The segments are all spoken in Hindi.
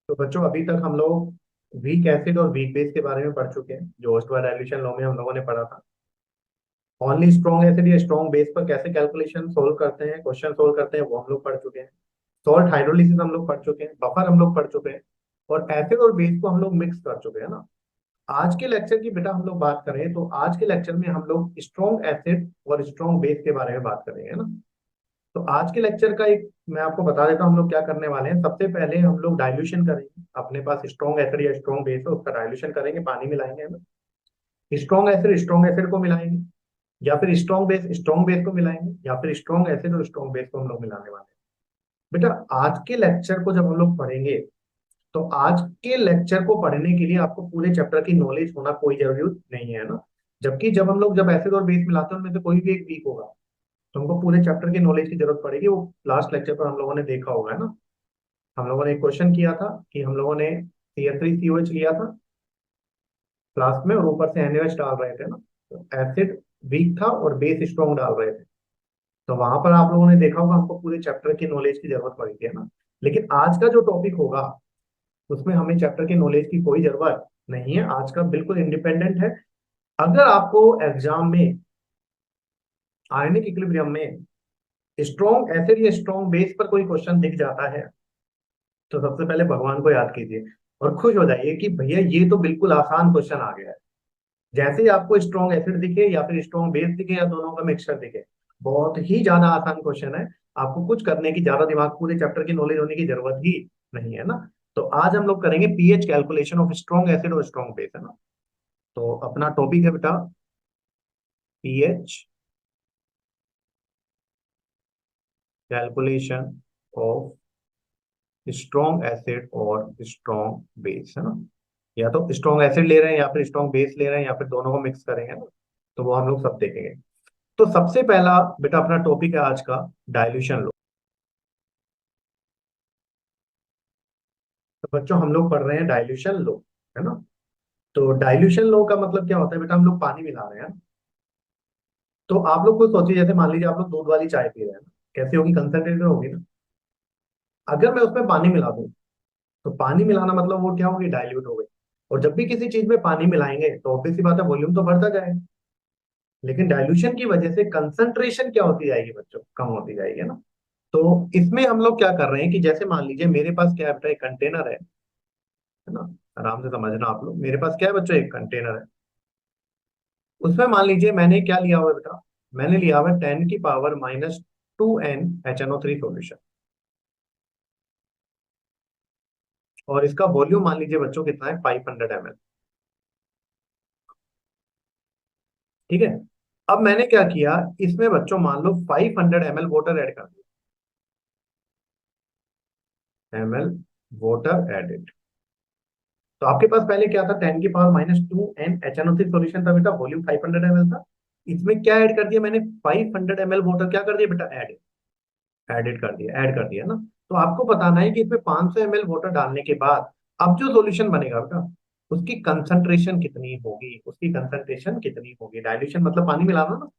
तो बच्चों अभी तक हम लोग वीक एसिड और वीक बेस के बारे में पढ़ चुके हैं, जो ओस्टवा डाइल्यूशन लॉ में हम लोगों ने पढ़ा था। ओनली स्ट्रॉन्ग एसिड या स्ट्रॉन्ग बेस पर कैसे कैलकुलेशन सोल्व करते हैं, क्वेश्चन सोल्व करते हैं, वो हम लोग पढ़ चुके हैं। सॉल्ट हाइड्रोलिसिस हम लोग पढ़ चुके हैं, बफर हम लोग पढ़ चुके हैं, और एसिड और बेस को हम लोग मिक्स कर चुके हैं ना। आज के लेक्चर की बेटा हम लोग बात करें तो आज के लेक्चर में हम लोग स्ट्रॉन्ग एसिड और स्ट्रॉन्ग बेस के बारे में बात करेंगे, है ना। तो आज के लेक्चर का एक मैं आपको बता देता हूँ हम लोग क्या करने वाले हैं। सबसे पहले हम लोग डाइल्यूशन करेंगे, अपने पास स्ट्रॉन्ग एसिड या स्ट्रॉन्ग बेस है उसका डाइल्यूशन करेंगे, पानी मिलाएंगे, है ना। स्ट्रॉन्ग एसिड को मिलाएंगे, या फिर स्ट्रॉन्ग बेस को मिलाएंगे, या फिर स्ट्रॉन्ग एसिड और स्ट्रॉन्ग बेस को हम लोग मिलाने वाले हैं। बेटा आज के लेक्चर को जब हम लोग पढ़ेंगे, तो आज के लेक्चर को पढ़ने के लिए आपको पूरे चैप्टर की नॉलेज होना कोई जरूरी नहीं है ना। जबकि जब एसिड और बेस मिलाते हैं उनमें से कोई भी एक वीक होगा, तो हमको पूरे चैप्टर की नॉलेज की जरूरत पड़ेगी। वो लास्ट लेक्चर पर हम लोगों ने देखा होगा, है ना। हम लोगों ने एक क्वेश्चन किया था कि हम लोगों ने CH3COH लिया था फ्लास्क में, और ऊपर से NaOH डाल रहे थे ना। तो एसिड वीक था और बेस स्ट्रॉन्ग डाल रहे थे। तो वहां पर आप लोगों ने देखा होगा हमको पूरे चैप्टर की नॉलेज की जरूरत पड़ी थी, है ना। लेकिन आज का जो टॉपिक होगा उसमें हमें चैप्टर की नॉलेज की कोई जरूरत नहीं है, आज का बिल्कुल इंडिपेंडेंट है। अगर आपको एग्जाम में आयनिक इक्विलिब्रियम में स्ट्रॉन्ग एसिड या स्ट्रॉन्ग बेस पर कोई क्वेश्चन दिख जाता है, तो सबसे पहले भगवान को याद कीजिए और खुश हो जाइए कि भैया ये तो बिल्कुल आसान क्वेश्चन आ गया है। जैसे ही आपको स्ट्रॉन्ग एसिड दिखे या फिर स्ट्रॉन्ग बेस दिखे या दोनों का मिक्सचर दिखे, बहुत ही ज्यादा आसान क्वेश्चन है। आपको कुछ करने की, ज्यादा दिमाग, पूरे चैप्टर की नॉलेज होने की जरूरत ही नहीं है ना। तो आज हम लोग करेंगे pH calculation of strong acid और स्ट्रॉन्ग बेस, है ना। तो अपना टॉपिक है बेटा pH calculation of strong acid और स्ट्रॉन्ग बेस, है ना। या तो स्ट्रॉन्ग एसिड ले रहे हैं या फिर स्ट्रॉन्ग बेस ले रहे हैं या फिर दोनों को मिक्स करेंगे ना। तो वो हम लोग सब देखेंगे। तो सबसे पहला बेटा अपना टॉपिक है आज का डाइल्यूशन लो। तो बच्चों हम लोग पढ़ रहे हैं डाइल्यूशन लो, है ना। तो डाइल्यूशन लो का मतलब क्या होता है बेटा, हम लोग पानी मिला रहे हैं। तो आप लोग खुद सोचिए, जैसे मान लीजिए आप लोग दूध वाली चाय पी रहे हैं ना, कैसी होगी, कंसंट्रेटेड होगी ना। अगर मैं उसमें पानी मिला दूं, तो पानी मिलाना मतलब वो क्या होगी, डाइल्यूट हो गई। और जब भी किसी चीज में पानी मिलाएंगे तो ऑब्वियस सी बात है वॉल्यूम तो बढ़ता जाएगा। लेकिन डाइल्यूशन की वजह से कंसंट्रेशन क्या होती जाएगी बच्चों, कम होती जाएगी, है ना। तो इसमें हम लोग क्या कर रहे हैं कि जैसे मान लीजिए मेरे पास क्या है बेटा, एक कंटेनर है ना। आराम से समझना आप लोग, मेरे पास क्या है बच्चों, एक कंटेनर है। उसमें मान लीजिए मैंने क्या लिया हुआ है बेटा, मैंने लिया हुआ है 10⁻²n HNO3 और इसका वॉल्यूम मान लीजिए बच्चों कितना है, 500 ml। ठीक है। अब मैंने क्या किया, इसमें बच्चों मान लो 500 ml वाटर ऐड कर दिया, वाटर एडेड। तो आपके पास पहले क्या था, 10⁻²n HNO3 सॉल्यूशन था बेटा, वॉल्यूम 500 ml था। इसमें क्या ऐड कर दिया मैंने, 500 ml वाटर क्या कर दिया बेटा, ऐड कर दिया ना। तो आपको बताना है कि इसमें 500 ml वाटर डालने के बाद अब जो सॉल्यूशन बनेगा बेटा, उसकी कंसंट्रेशन कितनी होगी, डाइल्यूशन मतलब पानी मिलाना ना।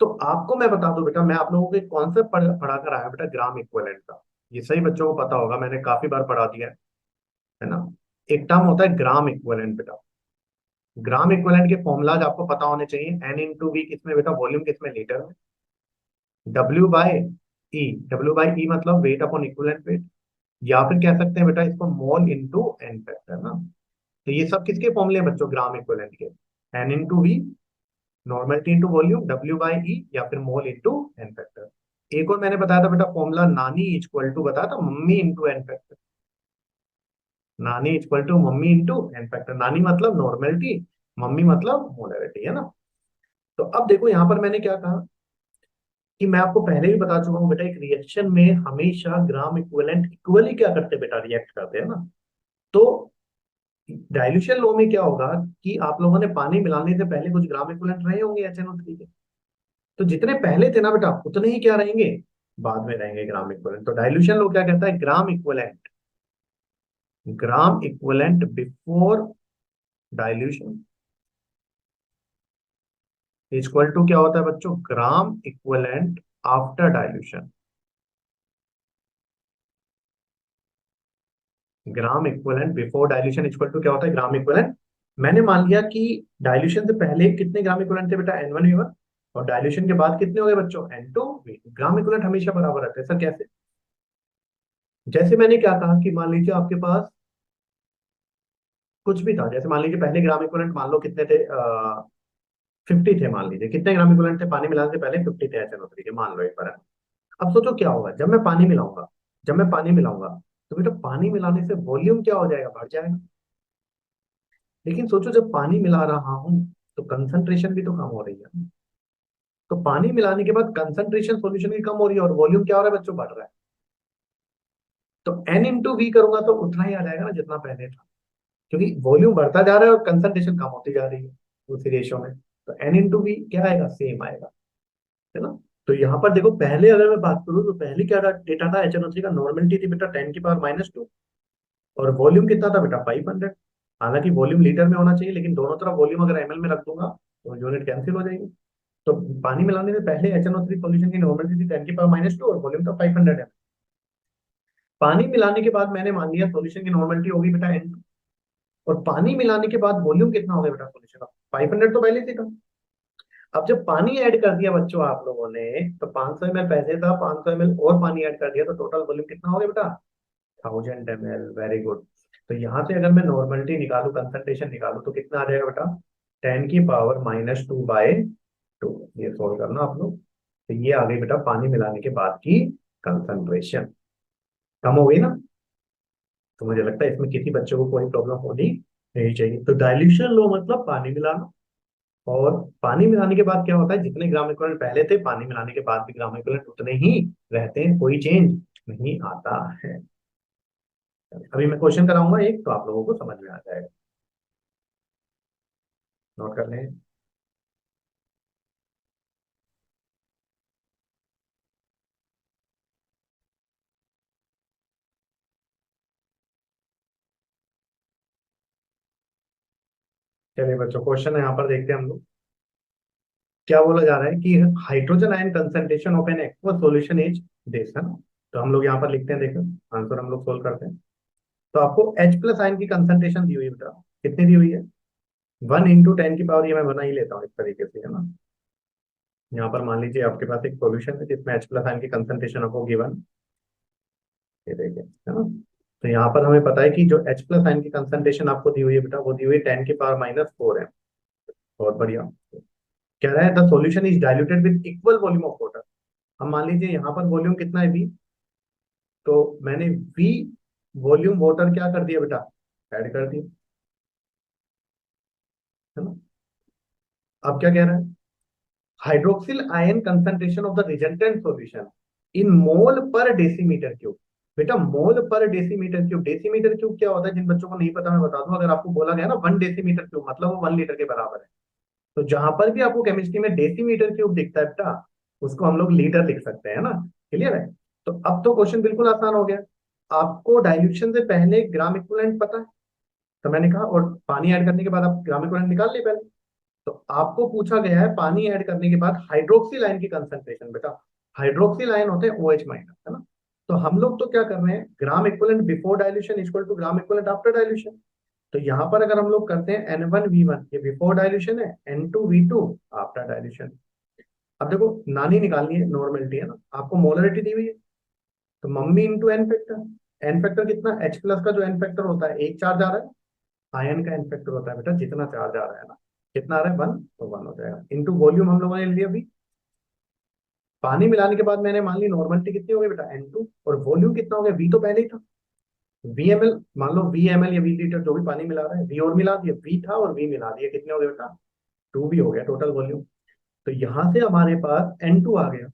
तो आपको मैं बता दूं बेटा, मैं आप लोगों को एक कॉन्सेप्ट पढ़ा कर आया बेटा, ग्राम इक्विवेलेंट का। ये सही बच्चों को पता होगा, मैंने काफी बार पढ़ा दिया है ना। एक टर्म होता है ग्राम इक्विवेलेंट बेटा। ग्राम इक्विवेलेंट के फॉर्मूलाज आपको पता होने चाहिए। N × V किसमें बेटा, वॉल्यूम किसमें, लीटर में। डब्ल्यू बाई ई मतलब वेट अपॉन इक्विवेलेंट वेट, या फिर कह सकते हैं बेटा इसको मोल इंटू एन फैक्टर ना। तो ये सब किसके फॉर्मूले हैं बच्चों, ग्राम इक्विवेलेंट के। N × V, normality into volume, W/E, या फिर मोल इंटू एन फैक्टर। एक और मैंने बताया था बेटा फॉर्मूला, नानी इक्वल टू बताया था मम्मी इंटू एन फैक्टर। नानी equal to mummy into N factor. नानी मतलब नॉर्मलिटी, मम्मी मतलब मोलरिटी, है ना। तो अब देखो यहाँ पर मैंने क्या कहा कि मैं आपको पहले भी बता चुका हूँ बेटा, एक रिएक्शन में हमेशा ग्राम इक्विवेलेंट इक्वली क्या करते हैं बेटा, रिएक्ट करते हैं ना। तो डाइल्यूशन लो में क्या होगा कि आप लोगों ने पानी मिलाने से पहले कुछ ग्राम इक्विवेलेंट रहे होंगे HNO3 के। तो जितने पहले थे ना बेटा उतने ही क्या रहेंगे, बाद में रहेंगे ग्राम इक्विवेलेंट। तो डाइल्यूशन लो क्या कहता है, gram equivalent before dilution equal to क्या होता है बच्चों, gram equivalent after dilution. Gram equivalent before dilution equal to क्या होता है, ग्राम इक्विवेलेंट। मैंने मान लिया कि डाइल्यूशन से पहले कितने ग्राम इक्विवेलेंट थे बेटा, N1V1, और डाइल्यूशन के बाद कितने हो गए बच्चों, N2V2। ग्राम इक्विवेलेंट हमेशा बराबर रहते हैं सर, कैसे? जैसे मैंने क्या कहा कि मान लीजिए आपके पास कुछ भी था, जैसे मान लीजिए पहले ग्राम इक्विवेलेंट मान लो कितने थे, 50 थे मान लीजिए। कितने ग्राम इक्विवेलेंट थे पानी मिलाने से पहले, 50 थे HNO3 के, मान लो एक बार। अब सोचो क्या होगा जब मैं पानी मिलाऊंगा, जब मैं पानी मिलाऊंगा तो बेटा पानी मिलाने से वॉल्यूम क्या हो जाएगा, बढ़ जाएगा। लेकिन सोचो जब पानी मिला रहा हूं तो कंसंट्रेशन भी तो कम हो रही है। तो पानी मिलाने के बाद कंसंट्रेशन सॉल्यूशन की कम हो रही है और वॉल्यूम क्या हो रहा है बच्चों, बढ़ रहा है। तो N×V करूंगा तो उतना ही आ जाएगा ना जितना पहले था, क्योंकि वॉल्यूम बढ़ता जा रहा है और कंसंट्रेशन कम होती जा रही है उसी रेशियो में। तो N×V क्या आएगा, सेम आएगा, है ना। तो यहाँ पर देखो, पहले अगर मैं बात करूँ तो पहले क्या डेटा था, HNO3 का नॉर्मलिटी थी बेटा 10⁻², और वॉल्यूम कितना था बेटा, 500। हालांकि वॉल्यूम लीटर में होना चाहिए, लेकिन दोनों तरफ वॉल्यूम अगर ml में रख दूंगा तो यूनिट कैंसिल हो जाएगी। तो पानी मिलाने से पहले HNO3 सॉल्यूशन की नॉर्मलिटी थी 10⁻² और वॉल्यूम था 500 है। पानी मिलाने के बाद मैंने मान लिया सॉल्यूशन की नॉर्मलिटी होगी बेटा N2, और पानी मिलाने के बाद वॉल्यूम कितना हो गया बेटा सॉल्यूशन का, 500 तो पहले से था। अब जब पानी ऐड कर दिया बच्चों आप लोगों ने, तो 500 ml पहले था, 500 ml और पानी ऐड कर दिया तो टोटल वॉल्यूम कितना हो गया बेटा, 1000 ml। Very good. तो यहाँ से अगर मैं नॉर्मलिटी निकालू, कंसंट्रेशन निकालू, तो कितना आ जाएगा बेटा, 10⁻²। ये सोल्व करना आप लोग। तो ये आ गई बेटा पानी मिलाने के बाद की कंसंट्रेशन, कम हो गई ना। तो मुझे लगता है इसमें किसी बच्चे को कोई प्रॉब्लम होनी नहीं चाहिए। तो डाइल्यूशन लो मतलब पानी मिलाना, और पानी मिलाने के बाद क्या होता है, जितने ग्राम इक्विवेलेंट पहले थे पानी मिलाने के बाद भी ग्राम इक्विवेलेंट उतने ही रहते हैं, कोई चेंज नहीं आता है। अभी मैं क्वेश्चन कराऊंगा एक, तो आप लोगों को समझ में आ जाएगा। नोट कर लें। चलिए बच्चों, क्वेश्चन यहाँ पर देखते हैं हम लोग। क्या बोला जा रहा है कि hydrogen ion concentration of an aqueous solution is this, है ना। तो हम लोग यहाँ पर लिखते हैं, देखो आंसर हम लोग सोल्व करते हैं। तो आपको H+ आयन की कंसंट्रेशन दी हुई है बेटा, कितनी दी हुई है, 1 × 10⁻, ये मैं बना ही लेता हूँ इस तरीके से, है ना। यहाँ पर मान लीजिए आपके पास एक सॉल्यूशन है जिसमें H+ आयन की कंसंट्रेशन आपको गिवन, ये देखिए, है ना। तो यहाँ पर हमें पता है कि जो H+ आयन की कंसंट्रेशन आपको दी हुई है बेटा, वो दी हुई है 10⁻⁴ है। बहुत बढ़िया। कह रहा है the solution is diluted with equal volume of water. हम मान लीजिए यहाँ पर वॉल्यूम कितना है, V। तो मैंने V वॉल्यूम वाटर क्या कर दिया बेटा, ऐड कर दिया, है ना। अब क्या कह रहा है, hydroxyl ion concentration of the resultant solution in mole per decimetre cube. बेटा मोल per decimetre cube, decimetre cube क्या होता है, जिन बच्चों को नहीं पता मैं बता दूं। अगर आपको बोला गया ना 1 डेसीमीटर क्यूब, मतलब वो 1 लीटर के बराबर है। तो जहां पर भी आपको केमिस्ट्री में डेसीमीटर क्यूब दिखता है बेटा, उसको हम लोग लीटर लिख सकते हैं ना। क्लियर है। तो अब तो क्वेश्चन बिल्कुल आसान हो गया। आपको डाइल्यूशन से पहले ग्राम इक्विवेलेंट पता है, तो मैंने कहा, और पानी ऐड करने के बाद आप ग्राम इक्विवेलेंट निकाल लिए पहले। तो आपको पूछा गया है पानी ऐड करने के बाद हाइड्रोक्सिल आयन की कंसंट्रेशन बेटा। हाइड्रोक्सिल आयन होते हैं OH-, है ना। तो हम लोग तो क्या कर रहे हैं, gram equivalent before dilution equal to gram equivalent after dilution. तो यहाँ पर अगर हम लोग करते हैं N1V1, ये बिफोर डाइल्यूशन है, N2V2 आफ्टर डाइल्यूशन। अब देखो नानी निकालनी है, नॉर्मलिटी है ना, आपको मोलरिटी दी हुई है। तो mummy into N factor, N factor कितना, H+ का जो एन फैक्टर होता है, एक चार्ज आ रहा है, आयन का एन फैक्टर होता है बेटा जितना चार्ज आ रहा है ना, कितना आ रहा है, 1, तो 1 हो जाएगा, इंटू वॉल्यूम हम लोगों ने लिया अभी। पानी मिलाने के बाद मैंने मान ली नॉर्मलिटी कितनी हो गई बेटा, N2, और वॉल्यूम कितना हो गया, V तो पहले ही था, VmL, मान लो VmL या V लीटर जो भी पानी मिला रहा है, V और मिला दिया, V था और V मिला दिया, कितने हो गए बेटा, 2V हो गया टोटल वॉल्यूम। तो यहां से हमारे पास N2 आ गया।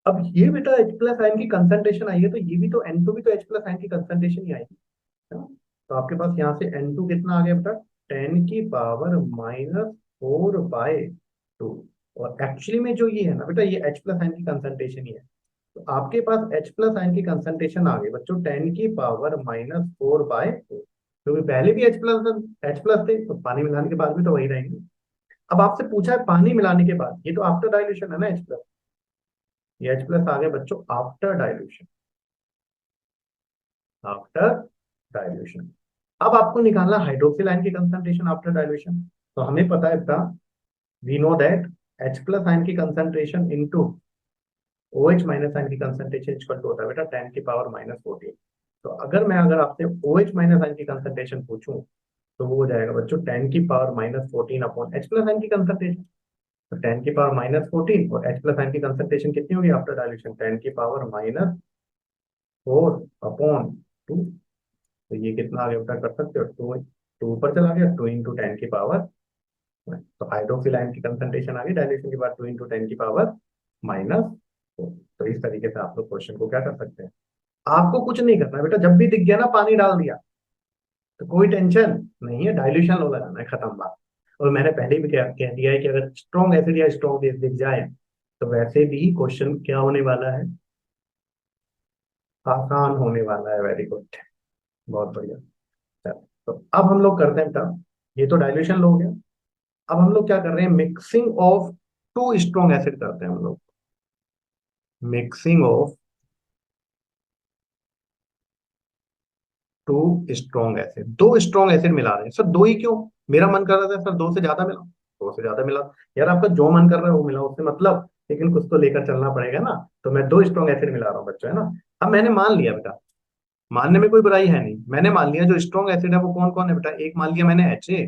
अब ये बेटा H+ आयन की कंसंट्रेशन आई है, तो ये भी तो N2 भी तो H+ आयन की कंसंट्रेशन ही आएगी, है ना। तो आपके पास यहाँ से N2 कितना आ गया बेटा, 10⁻⁴/2। और एक्चुअली में जो ये है ना बेटा, ये H+ आयन की कंसंट्रेशन ही है। तो आपके पास H+ आयन की कंसंट्रेशन आ गई बच्चों 10⁻⁴/2, क्योंकि पहले भी H+ थे, तो पानी मिलाने के बाद भी तो वही रहेंगे। अब आपसे पूछा है पानी मिलाने के बाद, ये तो आफ्टर डाइल्यूशन है ना H+, ये H+ आ गया बच्चों आफ्टर डाइल्यूशन, आफ्टर डाइल्यूशन। अब आपको निकालना हाइड्रोक्सिल आयन की कंसंट्रेशन आफ्टर डाइल्यूशन। तो हमें पता है बेटा, we know that H plus ion की concentration into OH minus ion की कंसंट्रेशन इक्वल टू होता है बेटा 10 की पावर -14। तो अगर आपसे OH माइनस आयन की कंसंट्रेशन पूछूं, तो वो हो जाएगा बच्चों 10 की power -14 upon H plus ion की कंसंट्रेशन। तो 10 की पावर -14 और H प्लस आयन की कंसंट्रेशन कितनी होगी आफ्टर डाइल्यूशन, 10 की पावर -4 अपॉन 2। तो ये कितना आगे बेटा कर सकते हो, टू टू ऊपर चला गया, 2 × 10 की पावर। तो हाइड्रोक्सिल आयन की कंसंट्रेशन आ गई डाइल्यूशन के बाद 2 × 10 की पावर -4। तो इस तरीके से आप लोग क्वेश्चन को क्या कर सकते हैं। आपको कुछ नहीं करना है बेटा, जब भी दिख गया ना पानी डाल दिया, तो कोई टेंशन नहीं है, डाइल्यूशन लो लगाना है, खत्म बात। और मैंने पहले भी कह दिया है कि अगर स्ट्रॉन्ग एसिड या स्ट्रॉन्ग बेस दिख जाए, तो वैसे भी क्वेश्चन क्या होने वाला है, आसान होने वाला है। वेरी गुड, बहुत बढ़िया। चलो, तो अब हम लोग करते हैं बेटा, ये तो डाइल्यूशन लो हो गया। अब हम लोग क्या कर रहे हैं, mixing of two strong acid करते हैं हम लोग। Mixing of two strong acid, दो स्ट्रॉन्ग एसिड मिला रहे हैं सर, दो ही क्यों, मेरा मन कर रहा था सर दो से ज्यादा मिला, दो से ज्यादा मिला। यार आपका जो मन कर रहा है वो मिला, उससे मतलब, लेकिन कुछ तो लेकर चलना पड़ेगा ना। तो मैं दो स्ट्रॉन्ग एसिड मिला रहा हूँ बच्चों, है ना। अब मैंने मान लिया बेटा, मानने में कोई बुराई है नहीं, मैंने मान लिया जो स्ट्रॉन्ग एसिड है वो कौन कौन है बेटा, एक मान लिया मैंने HA,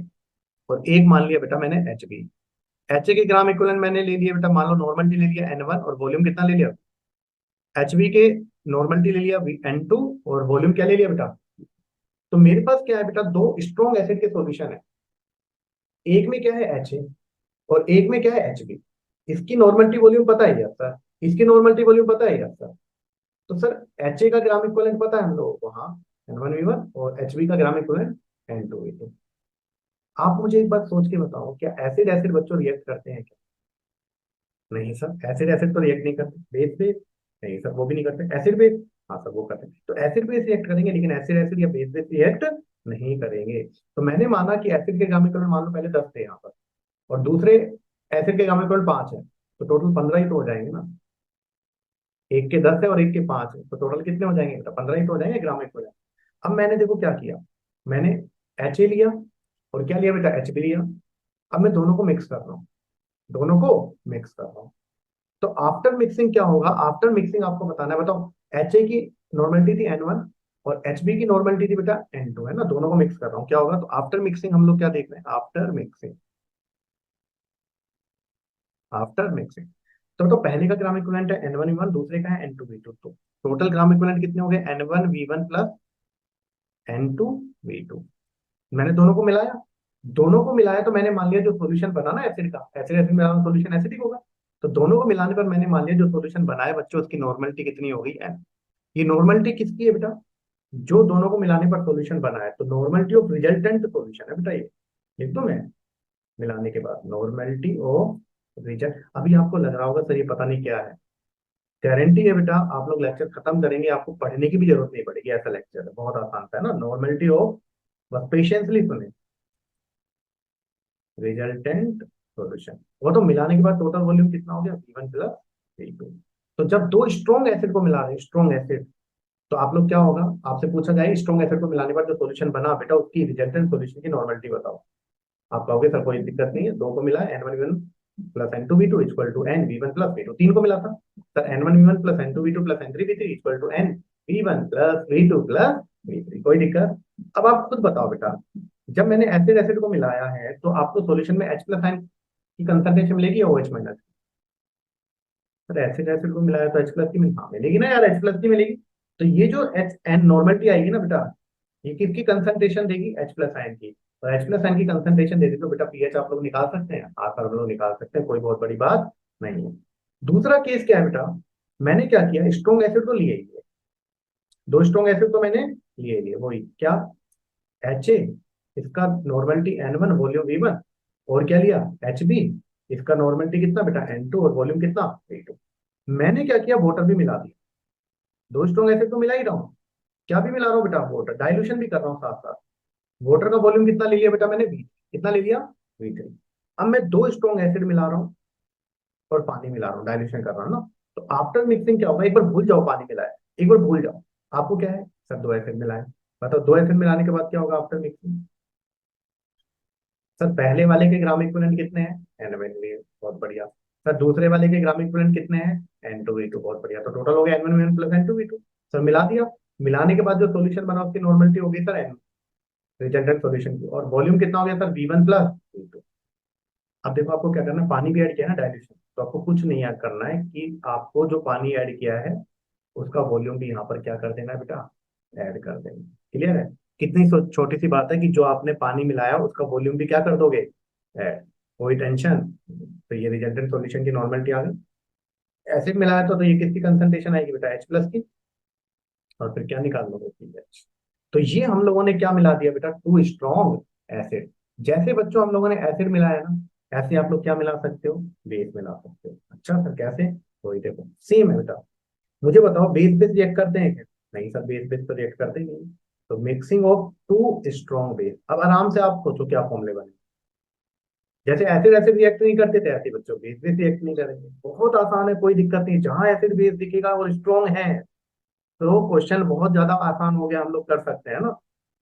और एक मान लिया बेटा मैंने HB। HA के ग्राम इक्विवेलेंट मैंने ले लिया बेटा, मान लो नॉर्मलिटी ले लिया N1, और वॉल्यूम कितना ले लिया, HB के नॉर्मलिटी ले लिया N2, और वॉल्यूम क्या ले लिया बेटा। तो मेरे पास क्या है बेटा, दो स्ट्रॉन्ग एसिड के सॉल्यूशन है, एक में क्या है HA और एक में क्या है HB। इसकी नॉर्मलिटी वॉल्यूम पता है यार सर, इसकी नॉर्मलिटी वॉल्यूम पता है यार सर। तो सर HA का ग्राम इक्विवेलेंट पता है हम लोगों को, हाँ, N1V1, और HB का ग्राम इक्विवेलेंट N2V2। आप मुझे एक बात सोच के बताओ, क्या एसिड एसिड बच्चों रिएक्ट करते हैं क्या। नहीं सर, एसिड एसिड तो रिएक्ट नहीं करते, बेस बेस नहीं सर, वो भी नहीं करते, एसिड बेस हाँ सर वो करते हैं। तो एसिड बेस रिएक्ट करेंगे, लेकिन एसिड एसिड या बेस बेस रिएक्ट नहीं करेंगे। तो मैंने माना कि एसिड के ग्राम इक्विवेलेंट मान लो पहले 10 थे यहाँ पर, और दूसरे एसिड के ग्राम इक्विवेलेंट 5 है, तो टोटल 15 ही तो हो जाएंगे ना। एक के 10 है और एक के 5 है, तो टोटल कितने हो जाएंगे, तो 15 ही तो हो जाएंगे ग्राम इक्विवेलेंट। अब मैंने देखो क्या किया, मैंने HA लिया, और क्या लिया बेटा, HB लिया। अब मैं दोनों को मिक्स कर रहा हूँ, दोनों को मिक्स कर रहा हूँ। तो आफ्टर मिक्सिंग क्या होगा, आफ्टर मिक्सिंग आपको बताना है, बताओ। HA की नॉर्मलिटी थी N1, और HB की नॉर्मलिटी थी बेटा N2, है ना, दोनों को मिक्स कर रहा हूँ, क्या होगा। तो आफ्टर मिक्सिंग हम लोग क्या देख रहे हैं, आफ्टर मिक्सिंग, आफ्टर मिक्सिंग। तो पहले का ग्राम इक्विवेलेंट है N1V1, दूसरे का है N2V2। तो टोटल ग्राम इक्विवेलेंट कितने हो गए, N1V1 प्लस N2V2। मैंने दोनों को मिलाया, दोनों को मिलाया तो मैंने मान लिया जो सॉल्यूशन बना ना एसिड का, एसिड एसिड मिलाना सॉल्यूशन एसिडिक होगा। तो दोनों को मिलाने पर मैंने मान लिया जो सॉल्यूशन बनाया बच्चों, उसकी नॉर्मलिटी कितनी हो गई N। ये नॉर्मलिटी किसकी है बेटा, जो दोनों को मिलाने पर सॉल्यूशन बना है, तो नॉर्मलिटी ऑफ रिजल्टेंट सॉल्यूशन है बेटा ये, लिख दूं मैं, मिलाने के बाद नॉर्मलिटी ऑफ रिजल्ट। अभी आपको लग रहा होगा सर ये पता नहीं क्या है, गारंटी है बेटा, आप लोग लेक्चर खत्म करेंगे आपको पढ़ने की भी जरूरत नहीं पड़ेगी, ऐसा लेक्चर है, बहुत आसान था, है ना। नॉर्मलिटी ऑफ, बस पेशेंसली सुने, रिजल्टेंट सॉल्यूशन, वो तो मिलाने के बाद टोटल वॉल्यूम कितना हो गया, V1 प्लस V2। तो जब दो स्ट्रॉन्ग एसिड को मिला रहे हैं, स्ट्रॉन्ग एसिड, तो आप लोग क्या होगा, आपसे पूछा जाए स्ट्रॉन्ग एसिड को मिलाने के बाद जो सॉल्यूशन बना बेटा, उसकी रिजल्टेंट सॉल्यूशन की नॉर्मलिटी बताओ। आप कहोगे सर कोई दिक्कत नहीं है, दो को मिला N1V1 plus N2V2 equal to NV1 plus V2, तीन को मिला था sir, N1V1 plus N2V2 plus N3V3 equal to NV1 plus V2 plus V3, कोई दिक्कत। अब आप खुद बताओ बेटा, जब मैंने एसिड एसिड को मिलाया है, तो आपको सॉल्यूशन में H प्लस आयन की कंसंट्रेशन मिलेगी या OH minus. Sir acid acid को मिलाया तो H प्लस की हाँ मिलेगी ना यार, H प्लस की मिलेगी। तो ये जो H N नॉर्मलिटी आएगी ना बेटा, ये किसकी कंसंट्रेशन देगी, H प्लस आयन की। और H प्लस आयन की कंसंट्रेशन देगी तो बेटा पीएच आप लोग निकाल सकते हैं, आप लोग निकाल सकते हैं, कोई बहुत बड़ी बात नहीं है। दूसरा केस क्या है बेटा, मैंने क्या किया, स्ट्रॉन्ग एसिड तो लिए ही लिए, दो स्ट्रॉन्ग एसिड तो मैंने लिए लिए, वही क्या, HA, इसका नॉर्मलिटी N1, वॉल्यूम V1, और क्या लिया, HB, इसका नॉर्मलिटी कितना बेटा N2, और वॉल्यूम कितना V2। मैंने क्या किया, वाटर भी मिला दिया, दो स्ट्रॉन्ग एसिड तो मिला ही रहा हूँ, क्या भी मिला रहा हूँ बेटा, वाटर डाइल्यूशन भी कर रहा हूँ साथ साथ। वाटर का वॉल्यूम कितना ले लिया बेटा मैंने, V, कितना ले लिया, V3। अब मैं दो स्ट्रॉन्ग एसिड मिला रहा हूँ और पानी मिला रहा हूँ, डाइल्यूशन कर रहा हूँ ना। तो आफ्टर मिक्सिंग क्या होगा, एक बार भूल जाओ पानी मिलाया, एक बार भूल जाओ, आपको क्या है सर, दो एसिड मिलाए, बताओ दो एसिड मिलाने के बाद क्या होगा आफ्टर मिक्सिंग। सर पहले वाले के ग्राम इक्विवेलेंट कितने हैं, N1 बहुत बढ़िया। सर दूसरे वाले के ग्राम इक्विवेलेंट कितने हैं, N2V2 बहुत बढ़िया। तो टोटल हो गया N1V1 प्लस N2V2। सर मिला दिया। मिलाने के बाद जो सॉल्यूशन बना उसकी नॉर्मलिटी हो गई सर N, रिजल्टेंट सॉल्यूशन की। और वॉल्यूम कितना हो गया सर V1 प्लस V2। अब देखो आपको क्या करना है, पानी भी ऐड किया है ना डाइल्यूशन, तो आपको कुछ नहीं ऐड करना है कि आपको जो पानी ऐड किया है उसका वॉल्यूम भी यहाँ पर क्या कर देना है बेटा, ऐड कर देना। क्लियर है। कितनी छोटी सी बात है कि जो आपने पानी मिलाया उसका वॉल्यूम भी क्या कर दोगे, ऐड। कोई टेंशन। तो ये रिजल्टेंट सॉल्यूशन की नॉर्मलिटी आ गई। एसिड मिलाया तो ये किसकी कंसंट्रेशन आएगी बेटा, H प्लस की। और फिर क्या निकाल लोगे, पीएच। तो ये हम लोगों ने क्या मिला दिया बेटा, टू स्ट्रॉन्ग एसिड। जैसे बच्चों हम लोगों ने एसिड मिलाया ना, ऐसे आप लोग क्या मिला सकते हो, बेस मिला सकते हो। अच्छा सर कैसे, तो ये देखो सेम है बेटा। मुझे बताओ बेस बेस रिएक्ट करते हैं क्या, नहीं सर बेस बेस तो रिएक्ट करते ही नहीं। तो mixing of two strong base. अब आराम से आप सोचो क्या फॉर्मूले बने। जैसे एसिड एसिड रिएक्ट नहीं करते थे, ऐसे बच्चों बेस बेस रिएक्ट नहीं करेंगे। बहुत आसान है, कोई दिक्कत नहीं। जहां एसिड बेस दिखेगा और स्ट्रॉन्ग है तो क्वेश्चन बहुत ज्यादा आसान हो गया, हम लोग कर सकते हैं ना।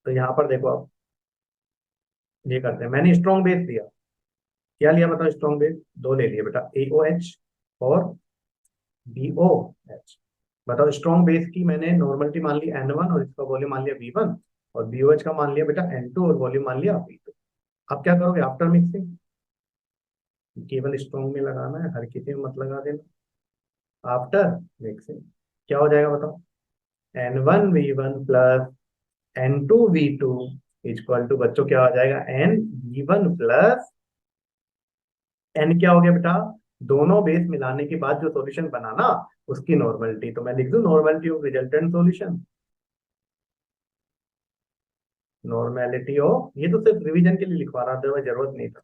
तो यहाँ पर देखो आप ये करते हैं, मैंने स्ट्रॉन्ग बेस लिया। क्या लिया बताओ, स्ट्रॉन्ग बेस दो ले लिए बेटा, AOH और BOH। बताओ स्ट्रॉन्ग बेस की मैंने नॉर्मलिटी मान ली N1 और इसका वॉल्यूम मान लिया V1, और BOH का मान लिया बेटा N2 और वॉल्यूम मान लिया V2। अब क्या करोगे आफ्टर मिक्सिंग, केवल स्ट्रॉन्ग में लगाना है, हर किसी में मत लगा देना। आफ्टर मिक्सिंग क्या हो जाएगा बताओ, N1V1 plus N2V2 equal to बच्चों क्या हो जाएगा, NV1 प्लस N क्या हो गया बेटा, दोनों बेस मिलाने के बाद जो सॉल्यूशन बना ना उसकी नॉर्मलिटी। तो मैं लिख दूं normality of resultant solution, normality of, ये तो सिर्फ रिवीजन के लिए लिखवा रहा था, जरूरत नहीं था।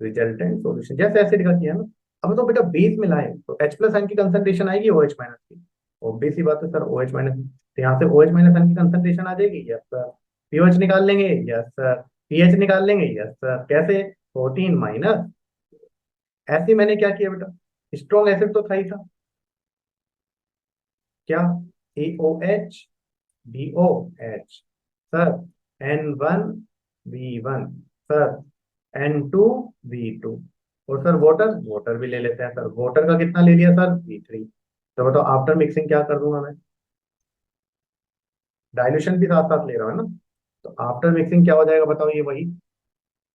रिजल्टेंट सॉल्यूशन जैसे एसिड का किया ना। अब तो बेटा बेस मिलाए तो H प्लस एन की कंसंट्रेशन आएगी OH माइनस की। ऑब्वियस सी बात है सर, OH माइनस। तो यहाँ से OH माइनस एन की कंसंट्रेशन आ जाएगी, यस सर। पीओएच निकाल लेंगे, यस सर। पीएच निकाल लेंगे, यस सर। कैसे, 14 माइनस। ऐसे मैंने क्या किया बेटा, स्ट्रॉन्ग एसिड तो था ही था, क्या, AOH BOH sir, N1V1 sir, N2V2। और सर वाटर, वाटर भी ले लेते हैं सर, वाटर का कितना ले लिया सर, V3। तो बताओ आफ्टर मिक्सिंग क्या कर दूंगा मैं, डाइल्यूशन भी साथ साथ ले रहा हूँ ना। तो आफ्टर मिक्सिंग क्या हो जाएगा बताओ, ये वही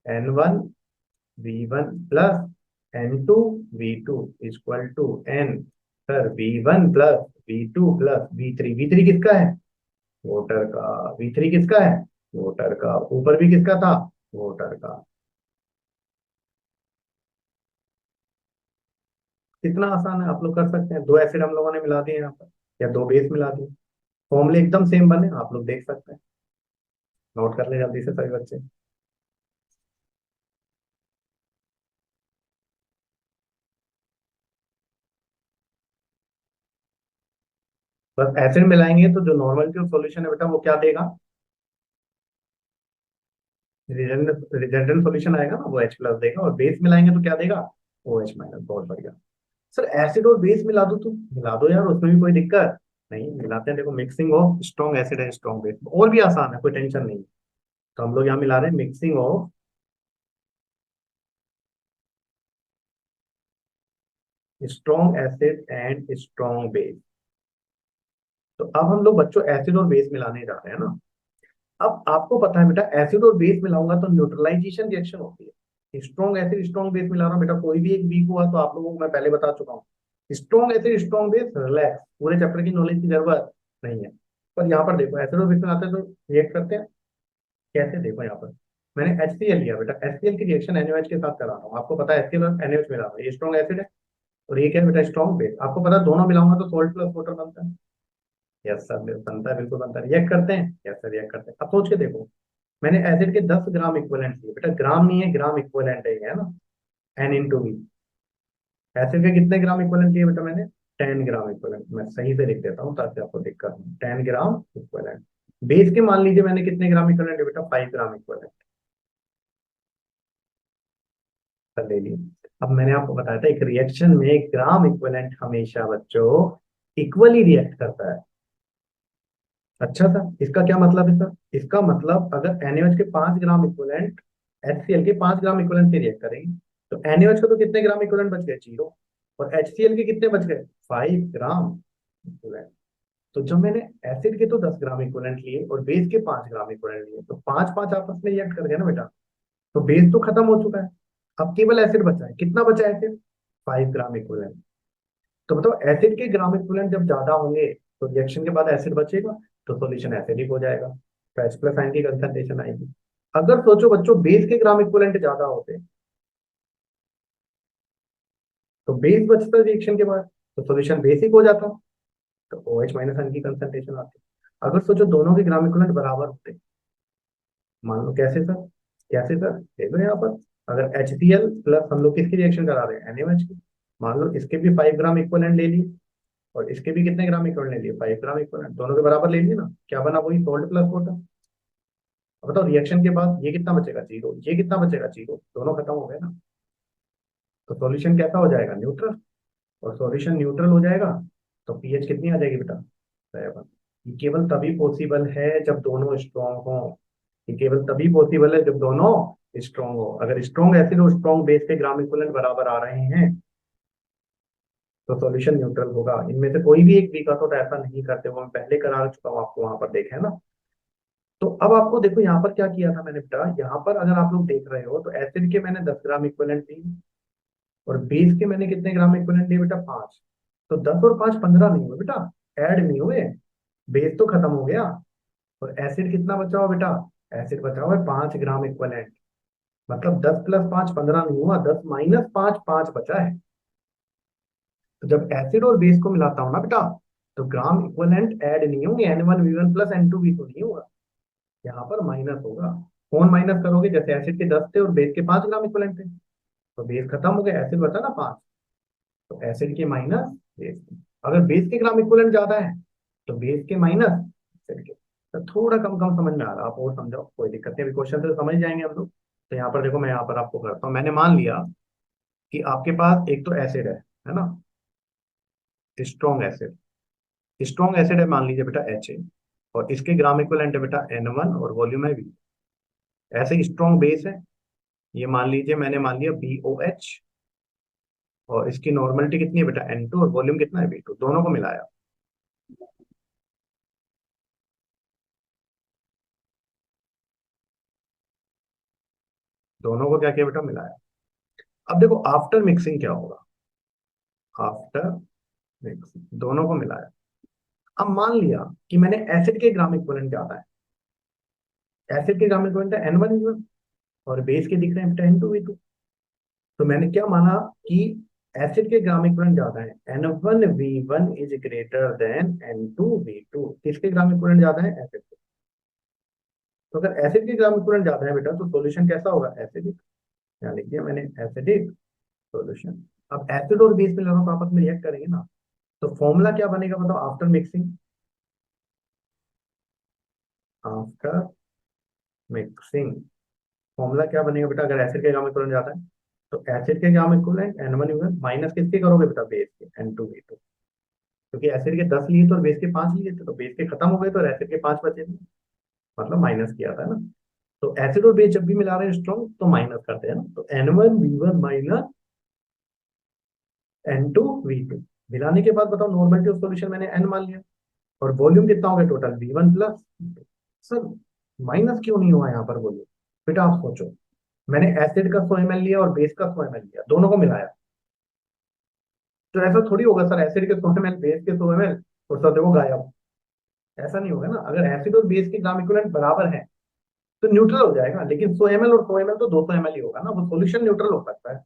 N1V1 plus N2V2 equal to N, sir V1 plus V2 plus V3। V3 किसका है, वोटर का। V3 किसका है, वोटर का। ऊपर भी किसका था, वोटर का। कितना आसान है, आप लोग कर सकते हैं। दो एसिड हम लोगों ने मिला दिए यहाँ पर, या दो बेस मिला दिए, फॉर्मूले एकदम सेम बने, आप लोग देख सकते हैं। नोट कर ले जल्दी से सभी बच्चे। बस एसिड मिलाएंगे तो जो नॉर्मलिटी ऑफ सॉल्यूशन है बेटा वो क्या देगा, रिजल्टेंट सॉल्यूशन आएगा ना वो H प्लस देगा, और बेस मिलाएंगे तो क्या देगा, OH माइनस। बहुत बढ़िया। सर एसिड और बेस मिला दो तो मिला दो यार, उसमें भी कोई दिक्कत नहीं, मिलाते हैं। देखो मिक्सिंग ऑफ स्ट्रॉन्ग एसिड है स्ट्रॉन्ग बेस, और भी आसान है, कोई टेंशन नहीं। तो हम लोग यहाँ मिला रहे हैं mixing of strong acid and strong base. तो अब हम लोग बच्चों एसिड और बेस मिलाने जा रहे हैं ना। अब आपको पता है बेटा, एसिड और बेस मिलाऊंगा तो न्यूट्रलाइजेशन रिएक्शन होती है। स्ट्रॉन्ग एसिड स्ट्रॉन्ग बेस मिला रहा हूँ बेटा, कोई भी एक वीक हुआ तो आप लोगों को मैं पहले बता चुका हूँ। Strong acid strong base, relax, पूरे चैप्टर की नॉलेज की जरूरत नहीं है। पर यहाँ पर देखो एसिड और बेस मिलाते हैं तो रिएक्ट करते हैं कैसे, देखो यहाँ पर मैंने HCl लिया बेटा, HCl की रिएक्शन NaOH के साथ करा रहा हूँ। आपको पता है HCl और NaOH मिला रहा है, ये स्ट्रॉन्ग एसिड है और ये क्या है बेटा, स्ट्रॉन्ग बेस। आपको पता है दोनों मिलाऊंगा तो सोल्ट प्लस वाटर बनता है। यस सर बनता है, बिल्कुल बनता है। रिएक्ट करते हैं, यस सर रिएक्ट करते हैं। अब सोच के देखो, मैंने एसिड के 10 ग्राम इक्विवेलेंट लिए बेटा, ग्राम नहीं है ग्राम इक्विवेलेंट है ना, N into V। एसिड के कितने ग्राम इक्विवेलेंट लिए बेटा मैंने, 10 ग्राम इक्विवेलेंट। मैं सही से लिख देता हूँ ताकि आपको दिक्कत हो, 10 ग्राम इक्विवेलेंट। बेस के मान लीजिए मैंने कितने ग्राम इक्विवेलेंट है बेटा, 5 ग्राम इक्विवेलेंट ले लिए। अब मैंने आपको बताया था एक रिएक्शन में ग्राम इक्विवेलेंट हमेशा बच्चों इक्वली रिएक्ट करता है। अच्छा था, इसका क्या मतलब है सर? इसका मतलब अगर NaOH के 5 ग्राम इक्विवेलेंट HCl के 5 ग्राम इक्विवेलेंट से रिएक्ट करेंगे, तो NaOH का तो कितने ग्राम इक्विवेलेंट बच गए? 0। और HCl के कितने बच गए? 5 ग्राम इक्विवेलेंट। तो जब मैंने एसिड के तो 10 ग्राम इक्विवेलेंट लिए और बेस के 5 ग्राम इक्विवेलेंट लिए, तो पांच पांच आपस में रिएक्ट कर गए ना बेटा। तो बेस तो खत्म हो चुका है, अब केवल एसिड बचा है। कितना बचा है एसिड? 5 gram equivalent. तो बताओ एसिड के ग्राम इक्विवेलेंट जब ज्यादा होंगे तो रिएक्शन के बाद एसिड बचेगा, तो सॉल्यूशन एसिडिक हो जाएगा, तो H प्लस आयन की कंसंट्रेशन आएगी। अगर सोचो बच्चों बेस के ग्राम इक्विवेलेंट ज्यादा होते तो बेस बचता रिएक्शन के बाद, तो सॉल्यूशन बेसिक हो जाता, तो OH माइनस आयन की कंसंट्रेशन आती। अगर सोचो दोनों के ग्राम इक्विवेलेंट बराबर होते, मान लो कैसे सर? कैसे सर देखो यहाँ पर, अगर HCl प्लस हम लोग किसकी रिएक्शन करा रहे हैं? NaOH की। मान लो इसके भी 5 ग्राम इक्विवेलेंट ले लिए और इसके भी कितने ग्राम इक्विवेलेंट ले लिए? 5 ग्राम इक्विवेलेंट, दोनों के बराबर ले लिए ना, क्या बना? वही सोल्ट प्लस वाटर। अब बताओ रिएक्शन के बाद ये कितना बचेगा? 0। ये कितना बचेगा? 0। दोनों खत्म हो गए ना। तो सॉल्यूशन कैसा हो जाएगा? न्यूट्रल। और सॉल्यूशन न्यूट्रल हो जाएगा तो पीएच कितनी आ जाएगी बेटा? 7। ये केवल तभी पॉसिबल है जब दोनों स्ट्रॉन्ग हो। ये केवल तभी पॉसिबल है जब दोनों स्ट्रॉन्ग हो। अगर स्ट्रॉन्ग एसिड और स्ट्रॉन्ग बेस के ग्राम इक्विवेलेंट बराबर आ रहे हैं तो सॉल्यूशन न्यूट्रल होगा। इनमें से कोई भी एक वीक तो ऐसा नहीं करते, वो मैं पहले करा चुका हूँ आपको, वहां पर देखे है ना। तो अब आपको देखो यहाँ पर क्या किया था मैंने बेटा, यहाँ पर अगर आप लोग देख रहे हो तो एसिड के मैंने 10 ग्राम इक्विवेलेंट ली और बेस के मैंने कितने ग्राम इक्विवेलेंट लिए बेटा? 5। तो 10 और 5 15 नहीं हुए बेटा, ऐड नहीं हुए, बेस तो खत्म हो गया। और एसिड कितना बचा हुआ बेटा? एसिड बचा हुआ है 5 ग्राम इक्विवेलेंट। मतलब 10 प्लस 5 15 नहीं हुआ, 10 माइनस 5 5 बचा है। तो जब एसिड और बेस को मिलाता हूं ना बेटा, तो ग्राम इक्विवेलेंट ऐड नहीं होंगे, N1V1 प्लस N2V2 नहीं होगा, यहाँ पर माइनस होगा। कौन माइनस करोगे? जैसे एसिड के 10 थे और बेस के 5 ग्राम इक्विवेलेंट थे, तो बेस खत्म हो गया, एसिड बचा ना 5, तो एसिड के माइनस बेस के। अगर बेस के ग्राम इक्विवेलेंट ज्यादा है तो बेस के माइनस एसिड के। तो थोड़ा कम कम समझ में आ रहा, आप और समझाओ, कोई दिक्कत नहीं, अभी क्वेश्चन तो समझ जाएंगे हम लोग। तो यहाँ पर देखो, मैं यहाँ पर आपको करता हूँ। मैंने मान लिया कि आपके पास एक तो एसिड है ना, स्ट्रॉन्ग एसिड। स्ट्रॉन्ग एसिड है मान लीजिए बेटा Ha, और इसके ग्राम इक्विवेलेंट है बेटा N1 और वॉल्यूम है V। ऐसे ही स्ट्रॉन्ग बेस है, ये मान लीजिए मैंने मान लिया BOH, और इसकी नॉर्मलिटी कितनी है बेटा? N2 और वॉल्यूम कितना है? V2। दोनों को मिलाया, दोनों को क्या किया बेटा? मिलाया। अब देखो आफ्टर मिक्सिंग क्या होगा। आफ्टर मिक्सिंग दोनों को मिलाया। अब मान लिया कि मैंने एसिड के ग्राम इक्विवेलेंट ज्यादा है, एसिड के ग्राम इक्विवेलेंट है N1V1 और बेस के दिख रहे हैं बेटा N2V2। तो मैंने क्या माना कि एसिड के ग्राम इक्विवेलेंट ज्यादा है, N1V1 is greater than N2V2। किसके ग्राम इक्विवेलेंट ज्यादा है? एसिड के। तो अगर एसिड के ग्राम इक्विवेलेंट ज्यादा है बेटा, तो सॉल्यूशन कैसा होगा? एसिडिक। यहाँ लिख दिया मैंने, एसिडिक सॉल्यूशन। अब एसिड और बेस मिलाना तो आपस में रिएक्ट करेंगे ना, तो फॉर्मूला क्या बनेगा बताओ after mixing? After mixing formula क्या बनेगा बेटा? अगर एसिड के ग्राम इक्विवेलेंट ज्यादा है तो एसिड के ग्राम इक्विवेलेंट N1 माइनस किसके करोगे बेटा? बेस के N2V2। क्योंकि एसिड के 10 लिए थे और बेस के 5 लिए थे, तो बेस के खत्म हो गए तो एसिड के 5 बचे थे, मतलब माइनस किया था ना। तो एसिड और बेस जब भी मिला रहे हैं स्ट्रॉन्ग तो माइनस करते हैं ना, तो N1V1 माइनस N2V2। मिलाने के बाद बताओ नॉर्मलिटी ऑफ सॉल्यूशन मैंने N मान लिया, और वॉल्यूम कितना हो गया total? V1 plus. Sir minus क्यों नहीं हुआ यहाँ पर वॉल्यूम? बेटा आप सोचो, मैंने एसिड का 100 ml लिया और बेस का 100 ml लिया, दोनों को मिलाया, तो ऐसा थोड़ी होगा सर एसिड के 100 ml बेस के 100 ml और सब देखो गायब। ऐसा नहीं होगा ना। अगर एसिड और बेस के ग्राम इक्विवेलेंट बराबर है तो न्यूट्रल हो जाएगा, लेकिन 100 ml और 100 ml तो 200 ml ही होगा ना, वो सॉल्यूशन न्यूट्रल हो सकता है,